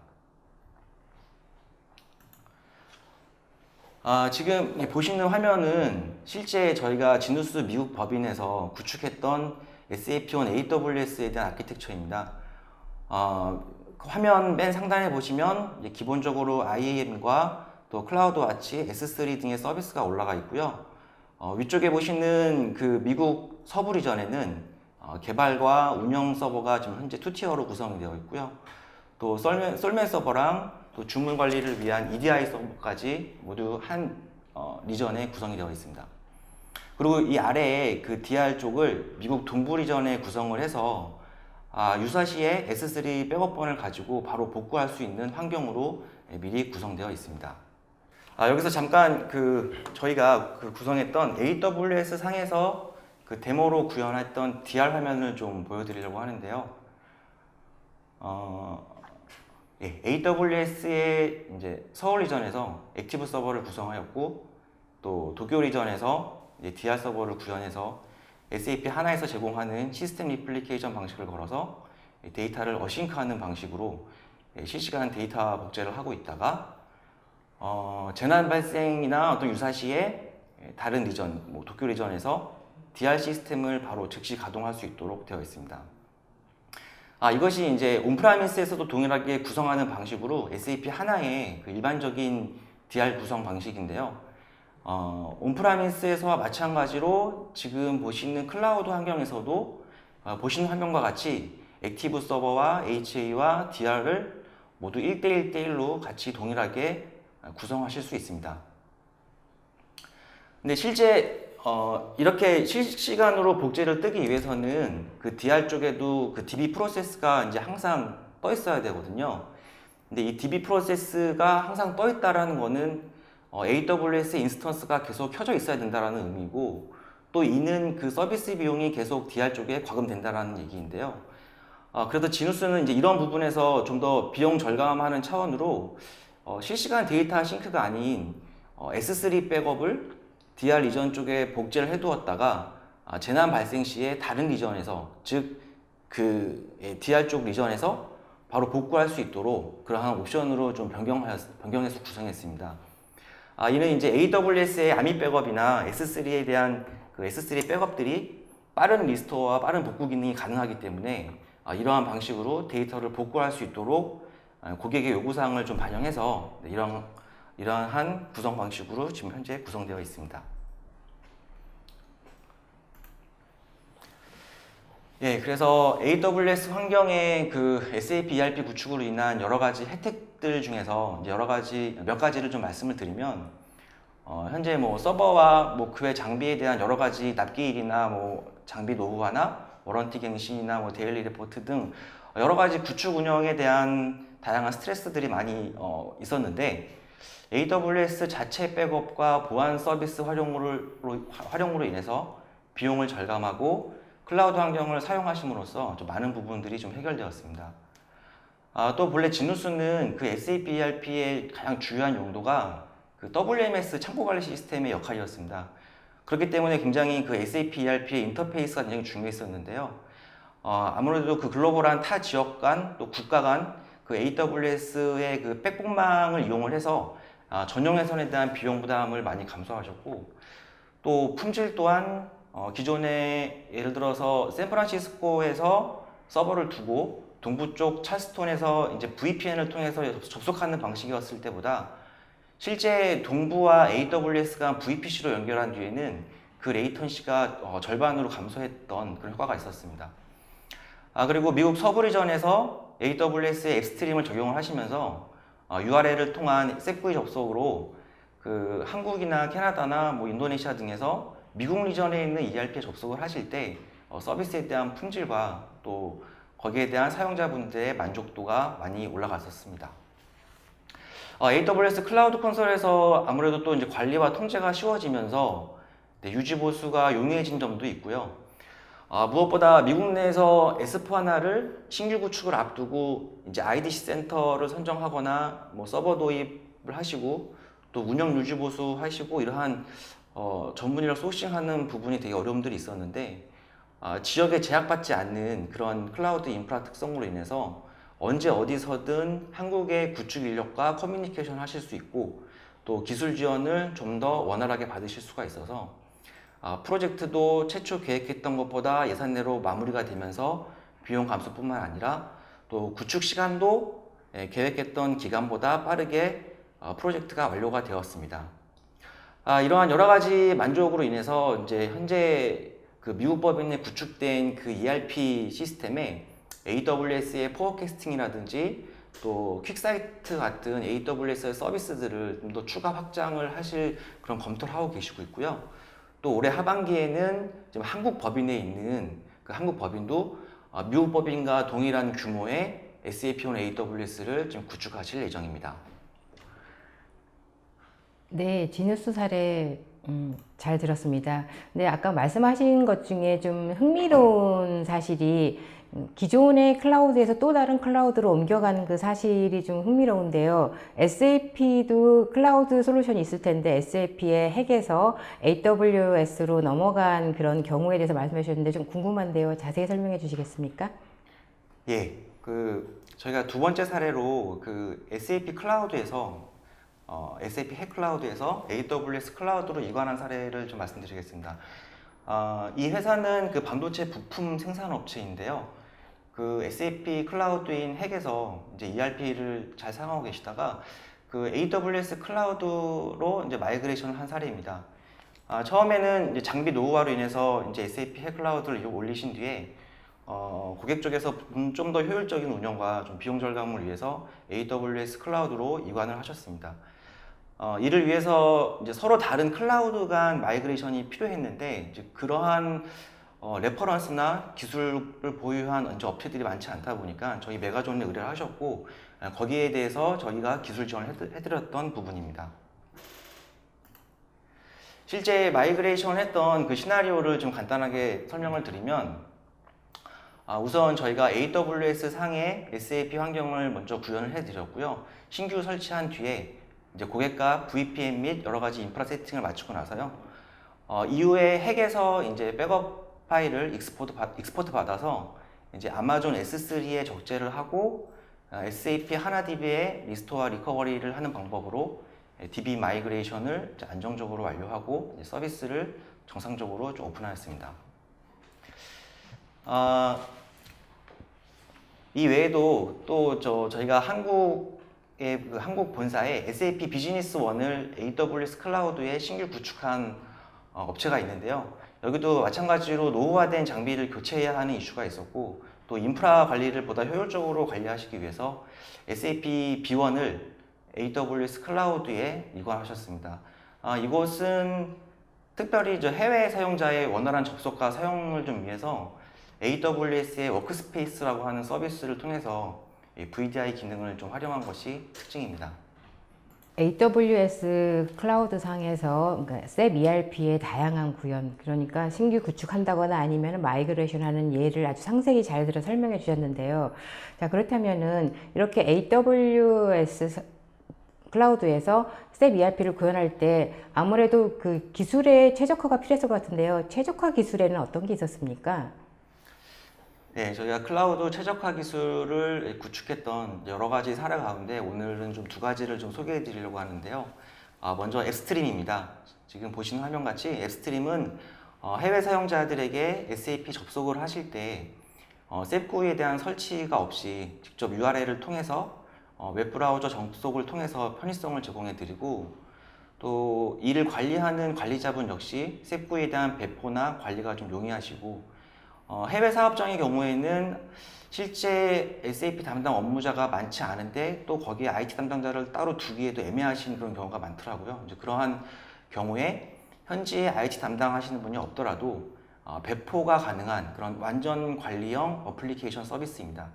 지금 보시는 화면은 실제 저희가 지누스 미국 법인에서 구축했던 SAP on AWS에 대한 아키텍처입니다. 화면 맨 상단에 보시면 기본적으로 IAM과 또 클라우드와치, S3 등의 서비스가 올라가 있고요. 위쪽에 보시는 그 미국 서부 리전에는 개발과 운영 서버가 지금 현재 2티어로 구성이 되어 있고요. 또 썰매 서버랑 또 주문 관리를 위한 EDI 서버까지 모두 한 리전에 구성이 되어 있습니다. 그리고 이 아래에 그 DR 쪽을 미국 동부 리전에 구성을 해서 유사시에 S3 백업본을 가지고 바로 복구할 수 있는 환경으로 미리 구성되어 있습니다. 여기서 잠깐 저희가 구성했던 AWS 상에서 그 데모로 구현했던 DR 화면을 좀 보여드리려고 하는데요. AWS의 이제 서울 리전에서 액티브 서버를 구성하였고, 또 도쿄 리전에서 이제 DR 서버를 구현해서 SAP 하나에서 제공하는 시스템 리플리케이션 방식을 걸어서 데이터를 어싱크하는 방식으로 실시간 데이터 복제를 하고 있다가 재난 발생이나 어떤 유사시에 다른 리전, 도쿄 리전에서 DR 시스템을 바로 즉시 가동할 수 있도록 되어 있습니다. 이것이 이제 온프라미스에서도 동일하게 구성하는 방식으로 SAP 하나의 그 일반적인 DR 구성 방식인데요. 온프라미스에서와 마찬가지로 지금 보시는 클라우드 환경에서도 보시는 화면과 같이 액티브 서버와 HA와 DR을 모두 1대1대1로 같이 동일하게 구성하실 수 있습니다. 근데 실제 이렇게 실시간으로 복제를 뜨기 위해서는 그 DR 쪽에도 그 DB 프로세스가 이제 항상 떠 있어야 되거든요. 근데 이 DB 프로세스가 항상 떠 있다라는 거는 AWS 인스턴스가 계속 켜져 있어야 된다라는 의미고, 또 이는 그 서비스 비용이 계속 DR 쪽에 과금된다라는 얘기인데요. 그래서 지누스는 이제 이런 부분에서 좀 더 비용 절감하는 차원으로 실시간 데이터 싱크가 아닌 S3 백업을 DR 리전 쪽에 복제를 해두었다가 재난 발생 시에 다른 리전에서, 즉 DR 쪽 리전에서 바로 복구할 수 있도록 그러한 옵션으로 좀 변경해서 구성했습니다. 이는 이제 AWS의 아미 백업이나 S3에 대한 그 S3 백업들이 빠른 리스토어와 빠른 복구 기능이 가능하기 때문에 이러한 방식으로 데이터를 복구할 수 있도록 고객의 요구사항을 좀 반영해서 이러한 구성 방식으로 지금 현재 구성되어 있습니다. 그래서 AWS 환경의 그 SAP ERP 구축으로 인한 여러 가지 혜택들 중에서 이제 몇 가지를 좀 말씀을 드리면, 현재 서버와 그 외 장비에 대한 여러 가지 납기일이나 장비 노후화나 워런티 갱신이나 데일리 리포트 등 여러 가지 구축 운영에 대한 다양한 스트레스들이 많이 있었는데, AWS 자체 백업과 보안 서비스 활용으로 인해서 비용을 절감하고 클라우드 환경을 사용하심으로써 좀 많은 부분들이 좀 해결되었습니다. 또 본래 지누스는 그 SAP ERP의 가장 중요한 용도가 그 WMS 창고 관리 시스템의 역할이었습니다. 그렇기 때문에 굉장히 그 SAP ERP의 인터페이스가 굉장히 중요했었는데요. 아무래도 그 글로벌한 타 지역 간 또 국가 간 그 AWS의 그 백복망을 이용을 해서 전용 회선에 대한 비용 부담을 많이 감소하셨고, 또 품질 또한 기존에 예를 들어서 샌프란시스코에서 서버를 두고 동부 쪽 찰스톤에서 이제 VPN을 통해서 접속하는 방식이었을 때보다 실제 동부와 AWS가 VPC로 연결한 뒤에는 그 레이턴시가 절반으로 감소했던 그런 효과가 있었습니다. 그리고 미국 서부 리전에서 AWS의 앱스트림을 적용을 하시면서 URL을 통한 셋구이 접속으로 그 한국이나 캐나다나 인도네시아 등에서 미국 리전에 있는 ERP에 접속을 하실 때 서비스에 대한 품질과 또 거기에 대한 사용자분들의 만족도가 많이 올라갔었습니다. AWS 클라우드 콘솔에서 아무래도 또 이제 관리와 통제가 쉬워지면서 유지 보수가 용이해진 점도 있고요. 무엇보다 미국 내에서 S4하나를 신규 구축을 앞두고 이제 IDC 센터를 선정하거나 뭐 서버 도입을 하시고 또 운영 유지 보수 하시고 이러한 전문 인력 소싱하는 부분이 되게 어려움들이 있었는데 지역에 제약받지 않는 그런 클라우드 인프라 특성으로 인해서 언제 어디서든 한국의 구축 인력과 커뮤니케이션 하실 수 있고 또 기술 지원을 좀 더 원활하게 받으실 수가 있어서 프로젝트도 최초 계획했던 것보다 예산 내로 마무리가 되면서 비용 감소뿐만 아니라 또 구축 시간도 계획했던 기간보다 빠르게 프로젝트가 완료가 되었습니다. 이러한 여러 가지 만족으로 인해서 이제 현재 그 미국 법인에 구축된 그 ERP 시스템에 AWS의 포어캐스팅이라든지 또 퀵사이트 같은 AWS의 서비스들을 좀 더 추가 확장을 하실 그런 검토를 하고 계시고 있고요. 또 올해 하반기에는 지금 한국 법인에 있는 그 한국 법인도 미국 법인과 동일한 규모의 SAP on AWS를 지금 구축하실 예정입니다. 네, 지누스 사례 잘 들었습니다. 근데 아까 말씀하신 것 중에 좀 흥미로운 사실이 기존의 클라우드에서 또 다른 클라우드로 옮겨가는 그 사실이 좀 흥미로운데요. SAP도 클라우드 솔루션이 있을 텐데 SAP의 핵에서 AWS로 넘어간 그런 경우에 대해서 말씀해 주셨는데 좀 궁금한데요. 자세히 설명해 주시겠습니까? 예, 저희가 두 번째 사례로 그 SAP 클라우드에서 SAP 핵 클라우드에서 AWS 클라우드로 이관한 사례를 좀 말씀드리겠습니다. 이 회사는 그 반도체 부품 생산 업체인데요. 그 SAP 클라우드인 핵에서 이제 ERP를 잘 사용하고 계시다가 그 AWS 클라우드로 이제 마이그레이션을 한 사례입니다. 처음에는 이제 장비 노후화로 인해서 이제 SAP 핵 클라우드를 올리신 뒤에 고객 쪽에서 좀 더 효율적인 운영과 좀 비용 절감을 위해서 AWS 클라우드로 이관을 하셨습니다. 이를 위해서 이제 서로 다른 클라우드 간 마이그레이션이 필요했는데 이제 그러한 레퍼런스나 기술을 보유한 이제 업체들이 많지 않다 보니까 저희 메가존에 의뢰를 하셨고 거기에 대해서 저희가 기술 지원을 해드렸던 부분입니다. 실제 마이그레이션 했던 그 시나리오를 좀 간단하게 설명을 드리면 우선 저희가 AWS 상에 SAP 환경을 먼저 구현을 해드렸고요. 신규 설치한 뒤에 이제 고객과 VPN 및 여러 가지 인프라 세팅을 마치고 나서요. 이후에 핵에서 이제 백업 파일을 익스포트 받아서 이제 아마존 S3에 적재를 하고 SAP 하나 DB에 리스토어 리커버리를 하는 방법으로 DB 마이그레이션을 안정적으로 완료하고 서비스를 정상적으로 좀 오픈하였습니다. 이 외에도 또 저희가 한국 본사에 SAP 비즈니스 원을 AWS 클라우드에 신규 구축한 업체가 있는데요. 여기도 마찬가지로 노후화된 장비를 교체해야 하는 이슈가 있었고 또 인프라 관리를 보다 효율적으로 관리하시기 위해서 SAP B1을 AWS 클라우드에 이관하셨습니다. 이곳은 특별히 해외 사용자의 원활한 접속과 사용을 좀 위해서 AWS의 워크스페이스라고 하는 서비스를 통해서 VDI 기능을 좀 활용한 것이 특징입니다. AWS 클라우드 상에서 그러니까 SAP ERP의 다양한 구현, 그러니까 신규 구축한다거나 아니면 마이그레이션 하는 예를 아주 상세히 잘 들어 설명해 주셨는데요. 자, 그렇다면은 이렇게 AWS 클라우드에서 SAP ERP를 구현할 때 아무래도 그 기술의 최적화가 필요했을 것 같은데요. 최적화 기술에는 어떤 게 있었습니까? 네, 저희가 클라우드 최적화 기술을 구축했던 여러 가지 사례 가운데 오늘은 좀 두 가지를 좀 소개해 드리려고 하는데요. 먼저 앱스트림입니다. 지금 보시는 화면같이 앱스트림은 해외 사용자들에게 SAP 접속을 하실 때 SAP GUI에 대한 설치가 없이 직접 URL을 통해서 웹브라우저 접속을 통해서 편의성을 제공해 드리고 또 이를 관리하는 관리자분 역시 SAP GUI에 대한 배포나 관리가 좀 용이하시고 해외 사업장의 경우에는 실제 SAP 담당 업무자가 많지 않은데 또 거기에 IT 담당자를 따로 두기에도 애매하신 그런 경우가 많더라고요. 이제 그러한 경우에 현지에 IT 담당하시는 분이 없더라도 배포가 가능한 그런 완전 관리형 어플리케이션 서비스입니다.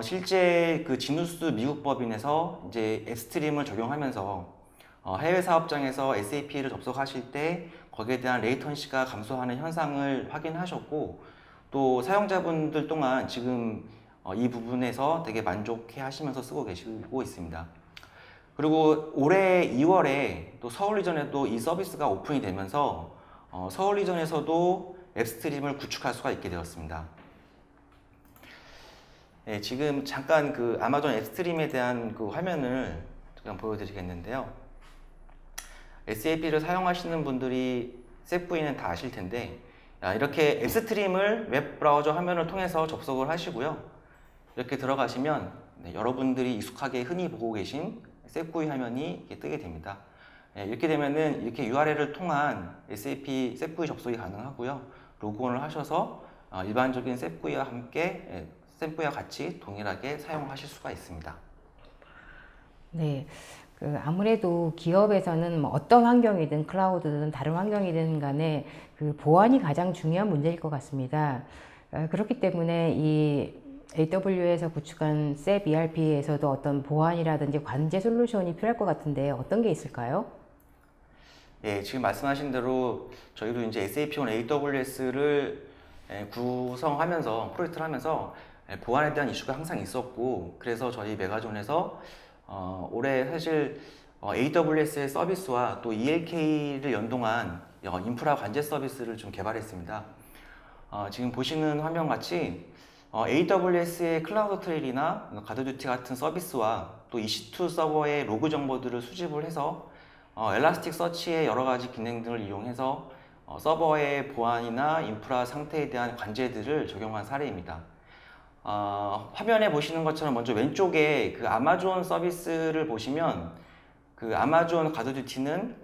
실제 그 지누스 미국 법인에서 이제 앱스트림을 적용하면서 해외 사업장에서 SAP를 접속하실 때 거기에 대한 레이턴시가 감소하는 현상을 확인하셨고, 또 사용자분들 동안 지금 이 부분에서 되게 만족해 하시면서 쓰고 계시고 있습니다. 그리고 올해 2월에 또 서울 리전에도 이 서비스가 오픈이 되면서 서울 리전에서도 앱스트림을 구축할 수가 있게 되었습니다. 네, 지금 잠깐 그 아마존 앱스트림에 대한 그 화면을 잠깐 보여드리겠는데요. SAP를 사용하시는 분들이 셋부인은 다 아실 텐데, 이렇게 앱스트림을 웹브라우저 화면을 통해서 접속을 하시고요. 이렇게 들어가시면 여러분들이 익숙하게 흔히 보고 계신 셋구이 화면이 이렇게 뜨게 됩니다. 이렇게 되면은 이렇게 URL을 통한 SAP 셋구이 접속이 가능하고요. 로그온을 하셔서 일반적인 셋구이와 함께 셋구이와 같이 동일하게 사용하실 수가 있습니다. 네. 아무래도 기업에서는 뭐 어떤 환경이든 클라우드든 다른 환경이든 간에 그 보안이 가장 중요한 문제일 것 같습니다. 그렇기 때문에 이 AWS에서 구축한 SAP ERP에서도 어떤 보안이라든지 관제 솔루션이 필요할 것 같은데 어떤 게 있을까요? 예, 지금 말씀하신 대로 저희도 이제 SAP on AWS를 구성하면서 프로젝트를 하면서 보안에 대한 이슈가 항상 있었고, 그래서 저희 메가존에서 올해 사실 AWS의 서비스와 또 ELK를 연동한 인프라 관제 서비스를 좀 개발했습니다. 지금 보시는 화면 같이 AWS의 클라우드 트레일이나 가드듀티 같은 서비스와 또 EC2 서버의 로그 정보들을 수집을 해서 엘라스틱 서치의 여러 가지 기능 등을 이용해서 서버의 보안이나 인프라 상태에 대한 관제들을 적용한 사례입니다. 화면에 보시는 것처럼 먼저 왼쪽에 그 아마존 서비스를 보시면 그 아마존 가드듀티는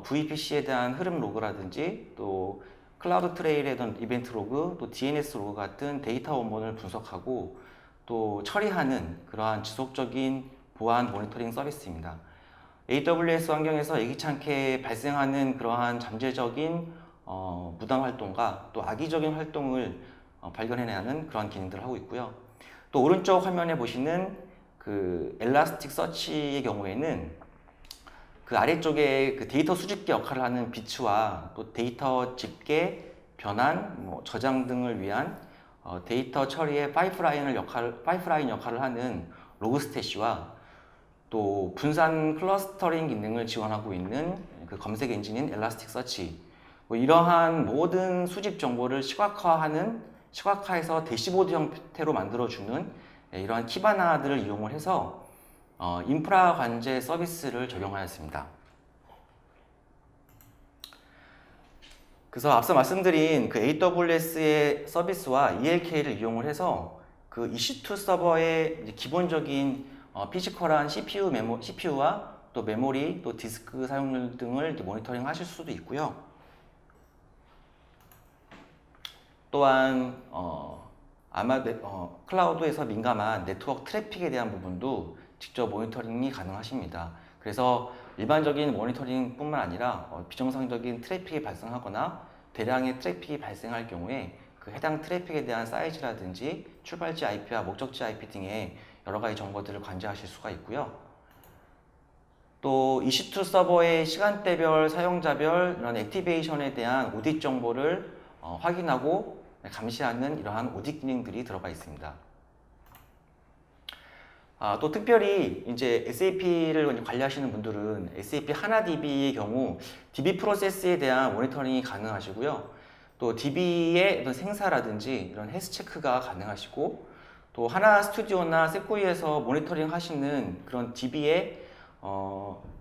VPC에 대한 흐름 로그라든지 또 클라우드 트레일에 대한 이벤트 로그, 또 DNS 로그 같은 데이터 원본을 분석하고 또 처리하는 그러한 지속적인 보안 모니터링 서비스입니다. AWS 환경에서 예기치 않게 발생하는 그러한 잠재적인 무단 활동과 또 악의적인 활동을 발견해내는 그런 기능들을 하고 있고요. 또 오른쪽 화면에 보시는 그 엘라스틱 서치의 경우에는 그 아래쪽에 그 데이터 수집계 역할을 하는 비츠와 또 데이터 집계, 변환, 저장 등을 위한 데이터 처리의 파이프라인 역할을 하는 로그스태시와 또 분산 클러스터링 기능을 지원하고 있는 그 검색 엔진인 엘라스틱 서치, 이러한 모든 수집 정보를 시각화해서 대시보드 형태로 만들어주는 이러한 키바나들을 이용을 해서 인프라 관제 서비스를 적용하였습니다. 그래서 앞서 말씀드린 그 AWS의 서비스와 ELK를 이용을 해서 그 EC2 서버의 기본적인 피지컬한 CPU와 또 메모리, 또 디스크 사용률 등을 모니터링 하실 수도 있고요. 또한 클라우드에서 민감한 네트워크 트래픽에 대한 부분도 직접 모니터링이 가능하십니다. 그래서 일반적인 모니터링뿐만 아니라 비정상적인 트래픽이 발생하거나 대량의 트래픽이 발생할 경우에 그 해당 트래픽에 대한 사이즈라든지 출발지 IP와 목적지 IP 등의 여러 가지 정보들을 관제하실 수가 있고요. 또 EC2 서버의 시간대별, 사용자별 이런 액티베이션에 대한 오딧 정보를 확인하고 감시하는 이러한 오딧 기능들이 들어가 있습니다. 또 특별히 이제 SAP를 관리하시는 분들은 SAP 하나DB의 경우 DB 프로세스에 대한 모니터링이 가능하시고요. 또 DB의 어떤 생사라든지 이런 헬스 체크가 가능하시고, 또 하나 스튜디오나 셋구이에서 모니터링 하시는 그런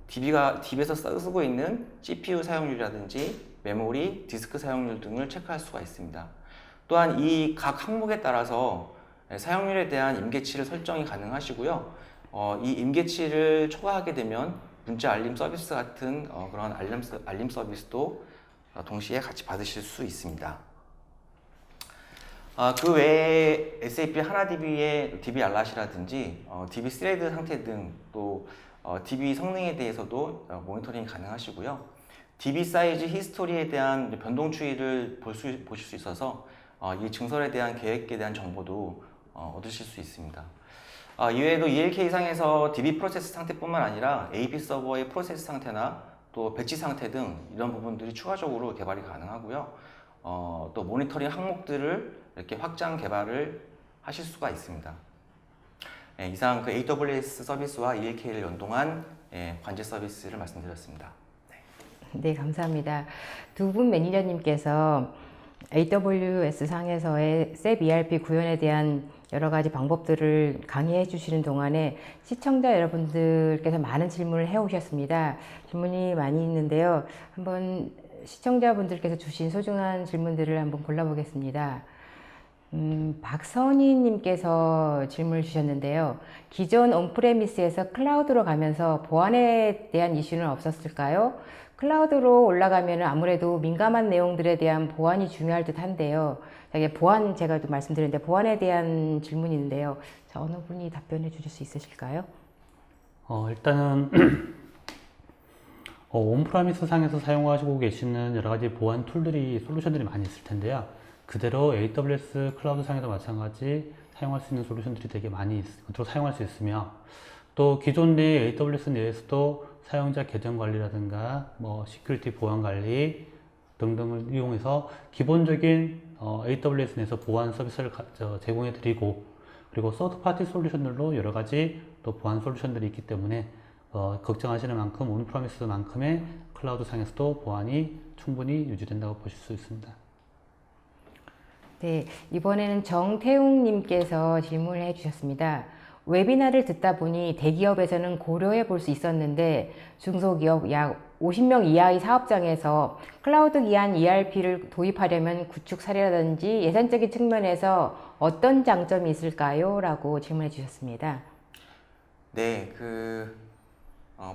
DB에서 쓰고 있는 CPU 사용률이라든지 메모리, 디스크 사용률 등을 체크할 수가 있습니다. 또한 이 각 항목에 따라서 사용률에 대한 임계치를 설정이 가능하시고요. 이 임계치를 초과하게 되면 문자 알림 서비스 같은 그런 알림 서비스도 동시에 같이 받으실 수 있습니다. 그 외에 SAP 하나DB의 DB 알랏이라든지 DB 스레드 상태 등 또 DB 성능에 대해서도 모니터링이 가능하시고요. DB 사이즈 히스토리에 대한 변동 추이를 보실 수 있어서 이 증설에 대한 계획에 대한 정보도 얻으실 수 있습니다. 이외에도 ELK 상에서 DB 프로세스 상태뿐만 아니라 AP 서버의 프로세스 상태나 또 배치 상태 등 이런 부분들이 추가적으로 개발이 가능하고요. 또 모니터링 항목들을 이렇게 확장 개발을 하실 수가 있습니다. 네, 이상 그 AWS 서비스와 ELK를 연동한 관제 서비스를 말씀드렸습니다. 네, 감사합니다. 두 분 매니저님께서 AWS 상에서의 SAP ERP 구현에 대한 여러 가지 방법들을 강의해 주시는 동안에 시청자 여러분들께서 많은 질문을 해 오셨습니다. 질문이 많이 있는데요. 한번 시청자분들께서 주신 소중한 질문들을 한번 골라보겠습니다. 박선희님께서 질문을 주셨는데요. 기존 온프레미스에서 클라우드로 가면서 보안에 대한 이슈는 없었을까요? 클라우드로 올라가면 아무래도 민감한 내용들에 대한 보안이 중요할 듯 한데요. 보안, 제가 또 말씀드렸는데 보안에 대한 질문이 있는데요. 자, 어느 분이 답변해 주실 수 있으실까요? 일단은 온프라미스 상에서 사용하시고 계시는 여러 가지 보안 툴들이, 솔루션들이 많이 있을 텐데요. 그대로 AWS 클라우드 상에도 마찬가지 사용할 수 있는 솔루션들이 되게 많이 그대로 사용할 수 있으며, 또 기존 내 AWS 내에서도 사용자 계정 관리라든가 시큐리티 보안 관리 등등을 이용해서 기본적인 AWS 내에서 보안 서비스를 제공해 드리고, 그리고 서드 파티 솔루션들로 여러 가지 또 보안 솔루션들이 있기 때문에 걱정하시는 만큼 온프라미스만큼의 클라우드 상에서도 보안이 충분히 유지된다고 보실 수 있습니다. 네, 이번에는 정태웅님께서 질문을 해주셨습니다. 웨비나를 듣다 보니 대기업에서는 고려해 볼 수 있었는데 중소기업 약 50명 이하의 사업장에서 클라우드 기반 ERP를 도입하려면 구축 사례라든지 예산적인 측면에서 어떤 장점이 있을까요? 라고 질문해 주셨습니다. 네,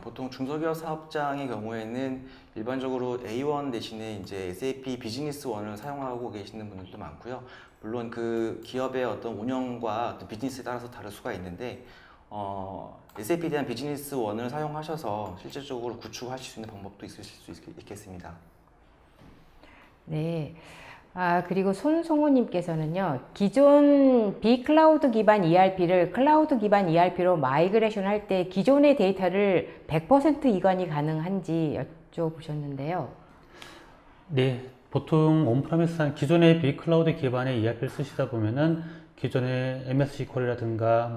보통 중소기업 사업장의 경우에는 일반적으로 A1 대신에 이제 SAP 비즈니스 원을 사용하고 계시는 분들도 많고요. 물론 그 기업의 어떤 운영과 어떤 비즈니스에 따라서 다를 수가 있는데, SAP에 대한 비즈니스 원을 사용하셔서 실질적으로 구축하실 수 있는 방법도 있으실 수 있겠습니다. 네. 그리고 손송우님께서는요, 기존 비클라우드 기반 ERP를 클라우드 기반 ERP로 마이그레이션 할 때 기존의 데이터를 100% 이관이 가능한지 여쭤보셨는데요. 네, 보통 온프라미스 기존의 비클라우드 기반의 ERP를 쓰시다 보면은 기존의 MS SQL이라든가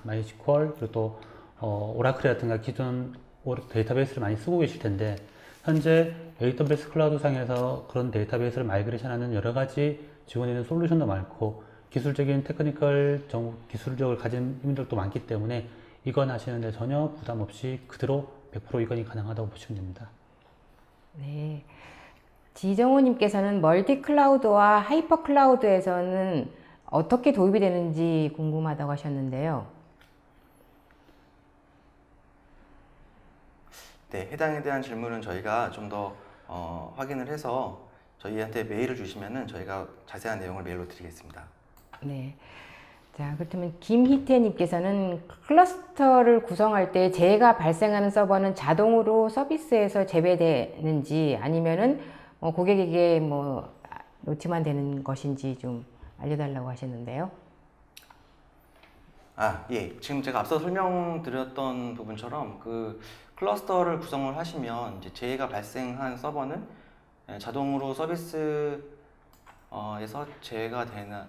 MySQL, 그리고 또 오라클이라든가 기존 데이터베이스를 많이 쓰고 계실 텐데, 현재 AWS 클라우드 상에서 그런 데이터베이스를 마이그레이션하는 여러 가지 지원해 있는 솔루션도 많고, 기술적인 기술력을 가진 분들도 많기 때문에 이관하시는데 전혀 부담 없이 그대로 100% 이관이 가능하다고 보시면 됩니다. 네. 지정호님께서는 멀티 클라우드와 하이퍼 클라우드에서는 어떻게 도입이 되는지 궁금하다고 하셨는데요. 네, 해당에 대한 질문은 저희가 좀 더 확인을 해서 저희한테 메일을 주시면은 저희가 자세한 내용을 메일로 드리겠습니다. 네. 자, 그렇다면 김희태님께서는 클러스터를 구성할 때 재해가 발생하는 서버는 자동으로 서비스에서 제외되는지 아니면은 고객에게 노티만 되는 것인지 좀 알려달라고 하셨는데요. 예. 지금 제가 앞서 설명드렸던 부분처럼 그 클러스터를 구성을 하시면 이제 재해가 발생한 서버는 자동으로 서비스에서 재해가 되는,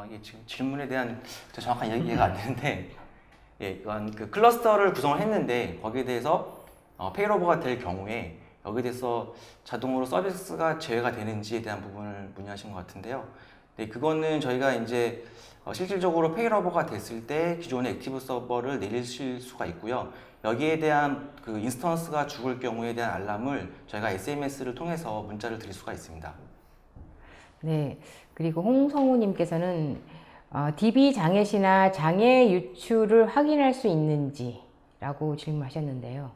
이게 지금 질문에 대한 정확한 이해가 안 되는데, 예, 이건 그 클러스터를 구성을 했는데 거기에 대해서 페일오버가 될 경우에 여기에 대해서 자동으로 서비스가 제외가 되는지에 대한 부분을 문의하신 것 같은데요. 네, 그거는 저희가 이제 실질적으로 페일오버가 됐을 때 기존의 액티브 서버를 내리실 수가 있고요. 여기에 대한 그 인스턴스가 죽을 경우에 대한 알람을 저희가 SMS를 통해서 문자를 드릴 수가 있습니다. 네. 그리고 홍성우님께서는 DB 장애 시나 장애 유출을 확인할 수 있는지 라고 질문하셨는데요.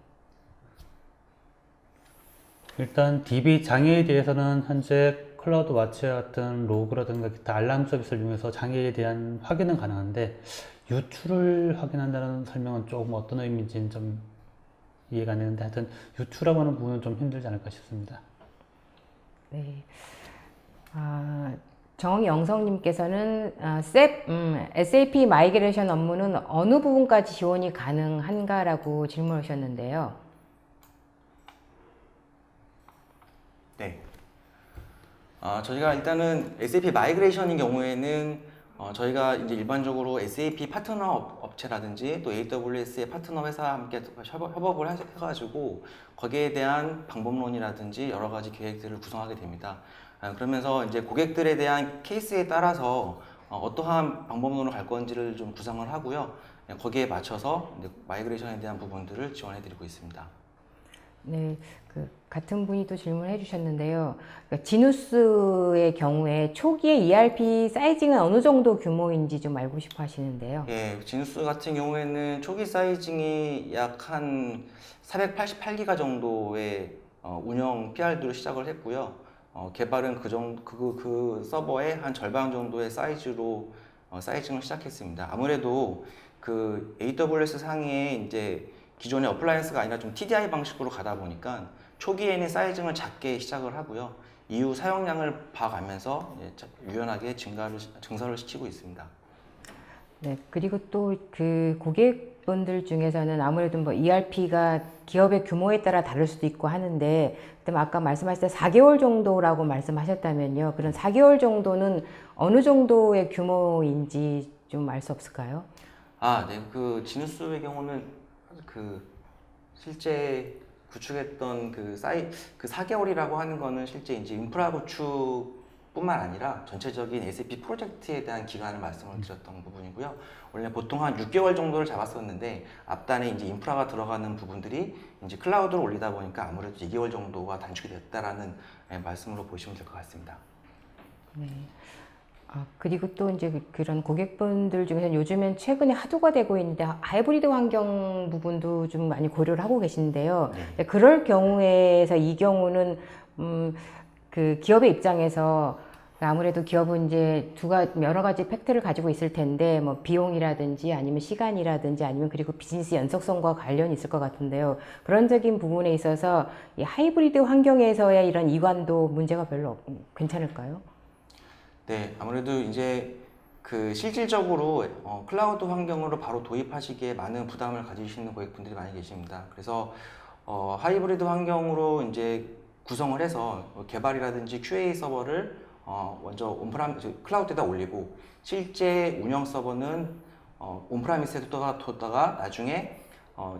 일단 DB 장애에 대해서는 현재 클라우드 와치와 같은 로그라든가 기타 알람 서비스를 이용해서 장애에 대한 확인은 가능한데 유출을 확인한다는 설명은 조금 어떤 의미인지는 좀 이해가 안 되는데 하여튼 유추라고 하는 부분은 좀 힘들지 않을까 싶습니다. 네. 정영성님께서는 SAP 마이그레이션 업무는 어느 부분까지 지원이 가능한가라고 질문하셨는데요. 네. 저희가 일단은 SAP 마이그레이션인 경우에는 저희가 이제 일반적으로 SAP 파트너 업체라든지 또 AWS의 파트너 회사와 함께 협업을 해가지고 거기에 대한 방법론이라든지 여러 가지 계획들을 구성하게 됩니다. 그러면서 이제 고객들에 대한 케이스에 따라서 어떠한 방법론으로 갈 건지를 좀 구상을 하고요. 거기에 맞춰서 이제 마이그레이션에 대한 부분들을 지원해드리고 있습니다. 네, 같은 분이 또 질문을 해주셨는데요. 그러니까 지누스의 경우에 초기의 ERP 사이징은 어느 정도 규모인지 좀 알고 싶어 하시는데요. 예, 지누스 같은 경우에는 초기 사이징이 약 한 488기가 정도의 운영 PRD로 시작을 했고요. 개발은 그 서버의 한 절반 정도의 사이즈로 사이징을 시작했습니다. 아무래도 그 AWS 상에 이제 기존의 어플라이언스가 아니라 좀 TDI 방식으로 가다 보니까 초기에는 사이징을 작게 시작을 하고요. 이후 사용량을 봐가면서 유연하게 증설을 시키고 있습니다. 네, 그리고 또 그 고객분들 중에서는 아무래도 뭐 ERP가 기업의 규모에 따라 다를 수도 있고 하는데, 그다음에 아까 말씀하실 때 4개월 정도라고 말씀하셨다면요. 그런 4개월 정도는 어느 정도의 규모인지 좀 알 수 없을까요? 네. 그 지누스의 경우는 그 실제 구축했던 그 4개월이라고 하는 거는 실제 이제 인프라 구축뿐만 아니라 전체적인 SAP 프로젝트에 대한 기간을 말씀을 드렸던 부분이고요. 원래 보통 한 6개월 정도를 잡았었는데 앞단에 이제 인프라가 들어가는 부분들이 이제 클라우드로 올리다 보니까 아무래도 2개월 정도가 단축이 됐다라는 말씀으로 보시면 될 것 같습니다. 네. 그리고 또 이제 그런 고객분들 중에서는 요즘엔 최근에 화두가 되고 있는데 하이브리드 환경 부분도 좀 많이 고려를 하고 계신데요. 네. 그럴 경우에서 이 경우는 그 기업의 입장에서 아무래도 기업은 이제 여러 가지 팩트를 가지고 있을 텐데 뭐 비용이라든지 아니면 시간이라든지 아니면 그리고 비즈니스 연속성과 관련이 있을 것 같은데요. 그런 적인 부분에 있어서 이 하이브리드 환경에서의 이런 이관도 문제가 별로 괜찮을까요? 네, 아무래도 이제 그 실질적으로 클라우드 환경으로 바로 도입하시기에 많은 부담을 가지시는 고객분들이 많이 계십니다. 그래서 하이브리드 환경으로 이제 구성을 해서 개발이라든지 QA 서버를 먼저 클라우드에다 올리고 실제 운영 서버는 온프라미스에 뒀다가 나중에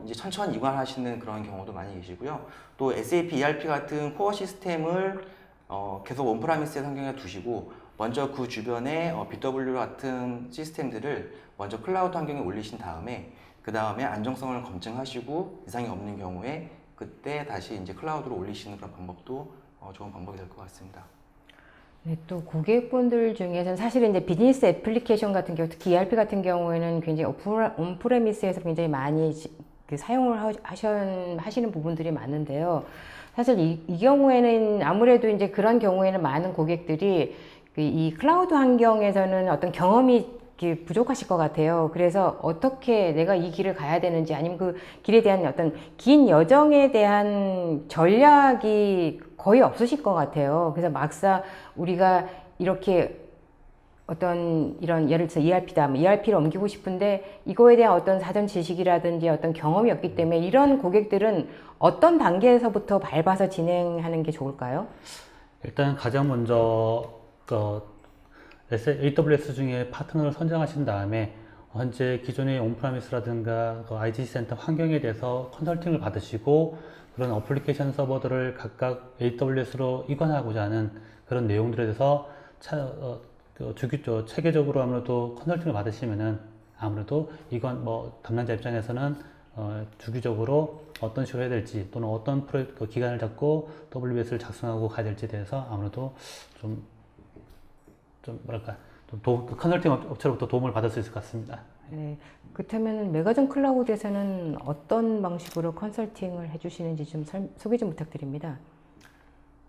이제 천천히 이관하시는 그런 경우도 많이 계시고요. 또 SAP ERP 같은 코어 시스템을 계속 온프라미스 환경에 두시고 먼저 그 주변에 BW 같은 시스템들을 먼저 클라우드 환경에 올리신 다음에 그 다음에 안정성을 검증하시고 이상이 없는 경우에 그때 다시 이제 클라우드로 올리시는 그런 방법도 좋은 방법이 될 것 같습니다. 네, 또 고객분들 중에서는 사실은 이제 비즈니스 애플리케이션 같은 경우, 특히 ERP 같은 경우에는 굉장히 온프레미스에서 굉장히 많이 사용을 하시는 부분들이 많은데요. 사실 이 경우에는 아무래도 이제 그런 경우에는 많은 고객들이 이 클라우드 환경에서는 어떤 경험이 부족하실 것 같아요. 그래서 어떻게 내가 이 길을 가야 되는지 아니면 그 길에 대한 어떤 긴 여정에 대한 전략이 거의 없으실 것 같아요. 그래서 막상 우리가 이렇게 어떤 이런 예를 들어서 ERP다, ERP를 옮기고 싶은데 이거에 대한 어떤 사전 지식이라든지 어떤 경험이 없기 때문에 이런 고객들은 어떤 단계에서부터 밟아서 진행하는 게 좋을까요? 일단 가장 먼저 AWS 중에 파트너를 선정하신 다음에 현재 기존의 온프라미스라든가 IDC 센터 환경에 대해서 컨설팅을 받으시고 그런 어플리케이션 서버들을 각각 AWS로 이관하고자 하는 그런 내용들에 대해서 체계적으로 아무래도 컨설팅을 받으시면은 아무래도 이관 담당자 입장에서는 주기적으로 어떤 식으로 해야 될지 또는 어떤 기간을 잡고 WBS를 작성하고 가야 될지에 대해서 아무래도 좀 컨설팅 업체로부터 도움을 받을 수 있을 것 같습니다. 네, 그렇다면 메가전 클라우드에서는 어떤 방식으로 컨설팅을 해주시는지 좀 소개 좀 부탁드립니다.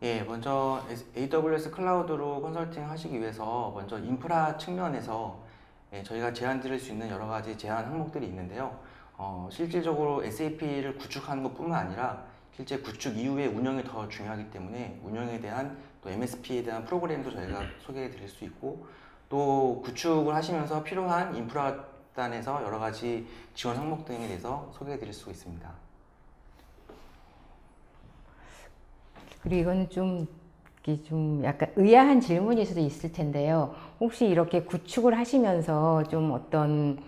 예, 먼저 AWS 클라우드로 컨설팅 하시기 위해서 먼저 인프라 측면에서 저희가 제안 드릴 수 있는 여러 가지 제안 항목들이 있는데요. 실질적으로 SAP를 구축하는 것뿐만 아니라 실제 구축 이후의 운영이 더 중요하기 때문에 운영에 대한 또 MSP에 대한 프로그램도 저희가 소개해 드릴 수 있고 또 구축을 하시면서 필요한 인프라 단에서 여러 가지 지원 항목 등에 대해서 소개해 드릴 수 있습니다. 그리고 이건 이게 좀 약간 의아한 질문일 수도 있을 텐데요. 혹시 이렇게 구축을 하시면서 좀 어떤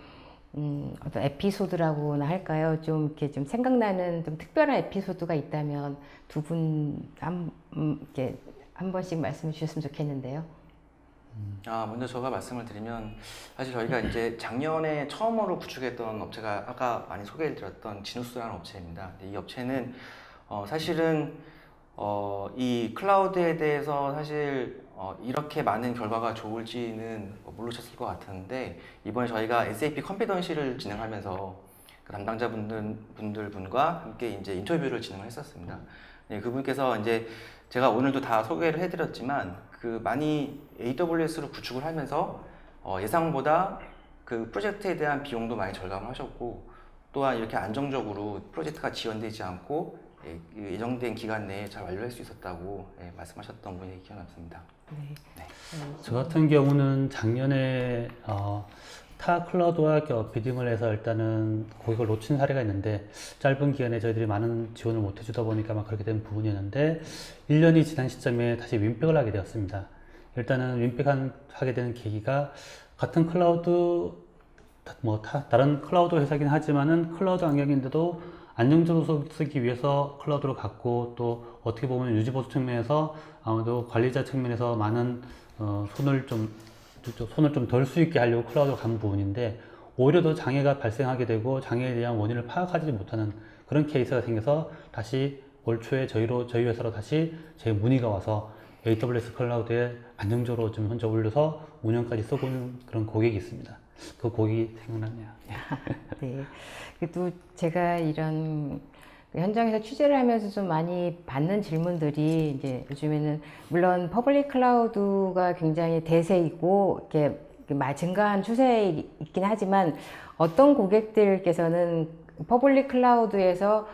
에피소드라고나 할까요? 좀 이렇게 좀 생각나는 좀 특별한 에피소드가 있다면 두 분 이렇게 한 번씩 말씀해 주셨으면 좋겠는데요. 먼저 제가 말씀을 드리면 사실 저희가 이제 작년에 처음으로 구축했던 업체가 아까 많이 소개해 드렸던 지누스라는 업체입니다. 근데 이 업체는 사실은 이 클라우드에 대해서 사실 이렇게 많은 결과가 좋을지는 모르셨을 것 같은데 이번에 저희가 SAP 컨피던시를 진행하면서 그 분과 함께 이제 인터뷰를 진행을 했었습니다. 네, 그분께서 이제 제가 오늘도 다 소개를 해드렸지만 그 많이 AWS로 구축을 하면서 예상보다 그 프로젝트에 대한 비용도 많이 절감을 하셨고 또한 이렇게 안정적으로 프로젝트가 지연되지 않고 예정된 기간 내에 잘 완료할 수 있었다고 말씀하셨던 분이 기억납니다. 네. 네. 저 같은 경우는 작년에 타 클라우드와 비딩을 해서 일단은 고객을 놓친 사례가 있는데 짧은 기간에 저희들이 많은 지원을 못 해주다 보니까 막 그렇게 된 부분이었는데 1년이 지난 시점에 다시 윈백을 하게 되었습니다. 일단은 윈백하게 되는 계기가 같은 클라우드 다른 클라우드 회사긴 하지만은 클라우드 환경인데도 안정적으로 쓰기 위해서 클라우드로 갔고 또 어떻게 보면 유지보수 측면에서 아무래도 관리자 측면에서 많은 손을 좀 덜 수 있게 하려고 클라우드로 간 부분인데 오히려 더 장애가 발생하게 되고 장애에 대한 원인을 파악하지 못하는 그런 케이스가 생겨서 다시 올 초에 저희 회사로 다시 제 문의가 와서 AWS 클라우드에 안정적으로 좀 현재 올려서 운영까지 쓰고 있는 그런 고객이 있습니다. 그 고객이 생각나네요. 네. 또 제가 이런 현장에서 취재를 하면서 좀 많이 받는 질문들이 이제 요즘에는 물론 퍼블릭 클라우드가 굉장히 대세이고 이렇게 증가한 추세에 있긴 하지만 어떤 고객들께서는 퍼블릭 클라우드에서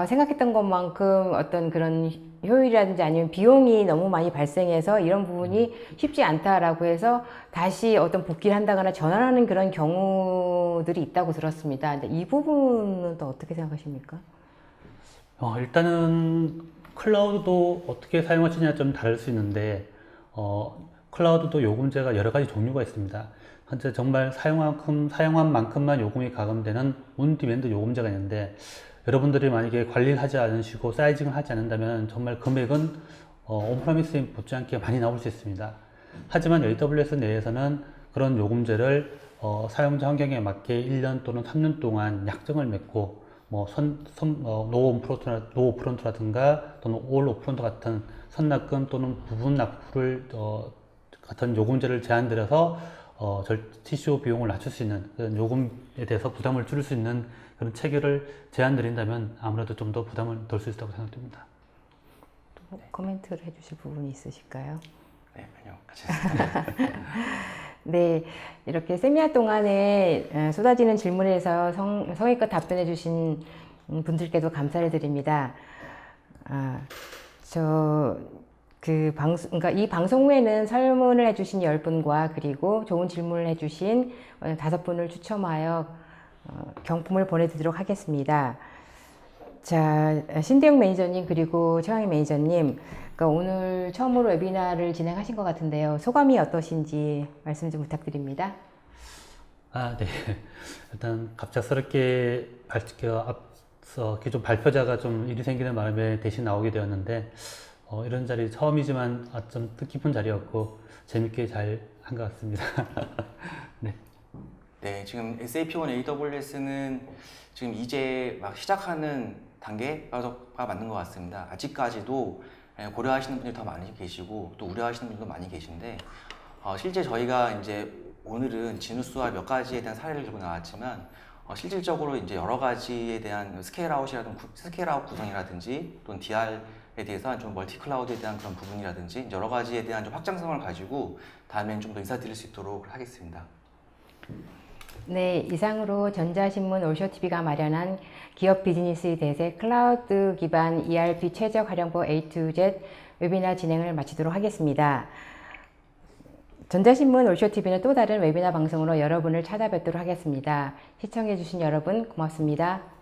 생각했던 것만큼 어떤 그런 효율이라든지 아니면 비용이 너무 많이 발생해서 이런 부분이 쉽지 않다라고 해서 다시 어떤 복귀를 한다거나 전환하는 그런 경우들이 있다고 들었습니다. 근데 이 부분은 또 어떻게 생각하십니까? 일단은 클라우드도 어떻게 사용하시냐에 좀 다를 수 있는데 클라우드도 요금제가 여러 가지 종류가 있습니다. 현재 정말 사용한 만큼만 요금이 가금되는 온디맨드 요금제가 있는데 여러분들이 만약에 관리를 하지 않으시고 사이징을 하지 않는다면 정말 금액은 온프라미스에 못지않게 많이 나올 수 있습니다. 하지만 AWS 내에서는 그런 요금제를 사용자 환경에 맞게 1년 또는 3년 동안 약정을 맺고 노 오프런트라든가 또는 올 오프런트 같은 선납금 또는 부분 납부를 같은 요금제를 제한드려서 TCO 비용을 낮출 수 있는 그런 요금에 대해서 부담을 줄일 수 있는 그런 체계를 제한드린다면 아무래도 좀 더 부담을 덜 수 있다고 생각됩니다. 또 코멘트를 해주실 부분이 있으실까요? 네, 아니요. 같이 했습니다. 네, 이렇게 세미나 동안에 쏟아지는 질문에서 성의껏 답변해 주신 분들께도 감사를 드립니다. 그러니까 이 방송 후에는 설문을 해주신 10분과 그리고 좋은 질문을 해주신 5분을 추첨하여 경품을 보내드리도록 하겠습니다. 자, 신대용 매니저님 그리고 최강희 매니저님, 그러니까 오늘 처음으로 웨비나를 진행하신 것 같은데요. 소감이 어떠신지 말씀 좀 부탁드립니다. 네. 일단 갑작스럽게 앞서 기존 발표자가 좀 일이 생기는 마음에 대신 나오게 되었는데 이런 자리 처음이지만 좀 뜻깊은 자리였고 재밌게 잘 한 것 같습니다. 네. 네, 지금 SAP1 AWS는 지금 이제 막 시작하는 단계가 맞는 것 같습니다. 아직까지도 고려하시는 분들이 더 많이 계시고 또 우려하시는 분들도 많이 계신데 실제 저희가 이제 오늘은 지누스와 몇 가지에 대한 사례를 들고 나왔지만 실질적으로 이제 여러 가지에 대한 스케일아웃 구성이라든지 또는 DR에 대해서 좀 멀티 클라우드에 대한 그런 부분이라든지 여러 가지에 대한 좀 확장성을 가지고 다음엔 좀 더 인사드릴 수 있도록 하겠습니다. 네, 이상으로 전자신문 올쇼TV가 마련한 기업 비즈니스 대세 클라우드 기반 ERP 최적 활용법 A to Z 웨비나 진행을 마치도록 하겠습니다. 전자신문 올쇼TV는 또 다른 웨비나 방송으로 여러분을 찾아뵙도록 하겠습니다. 시청해주신 여러분 고맙습니다.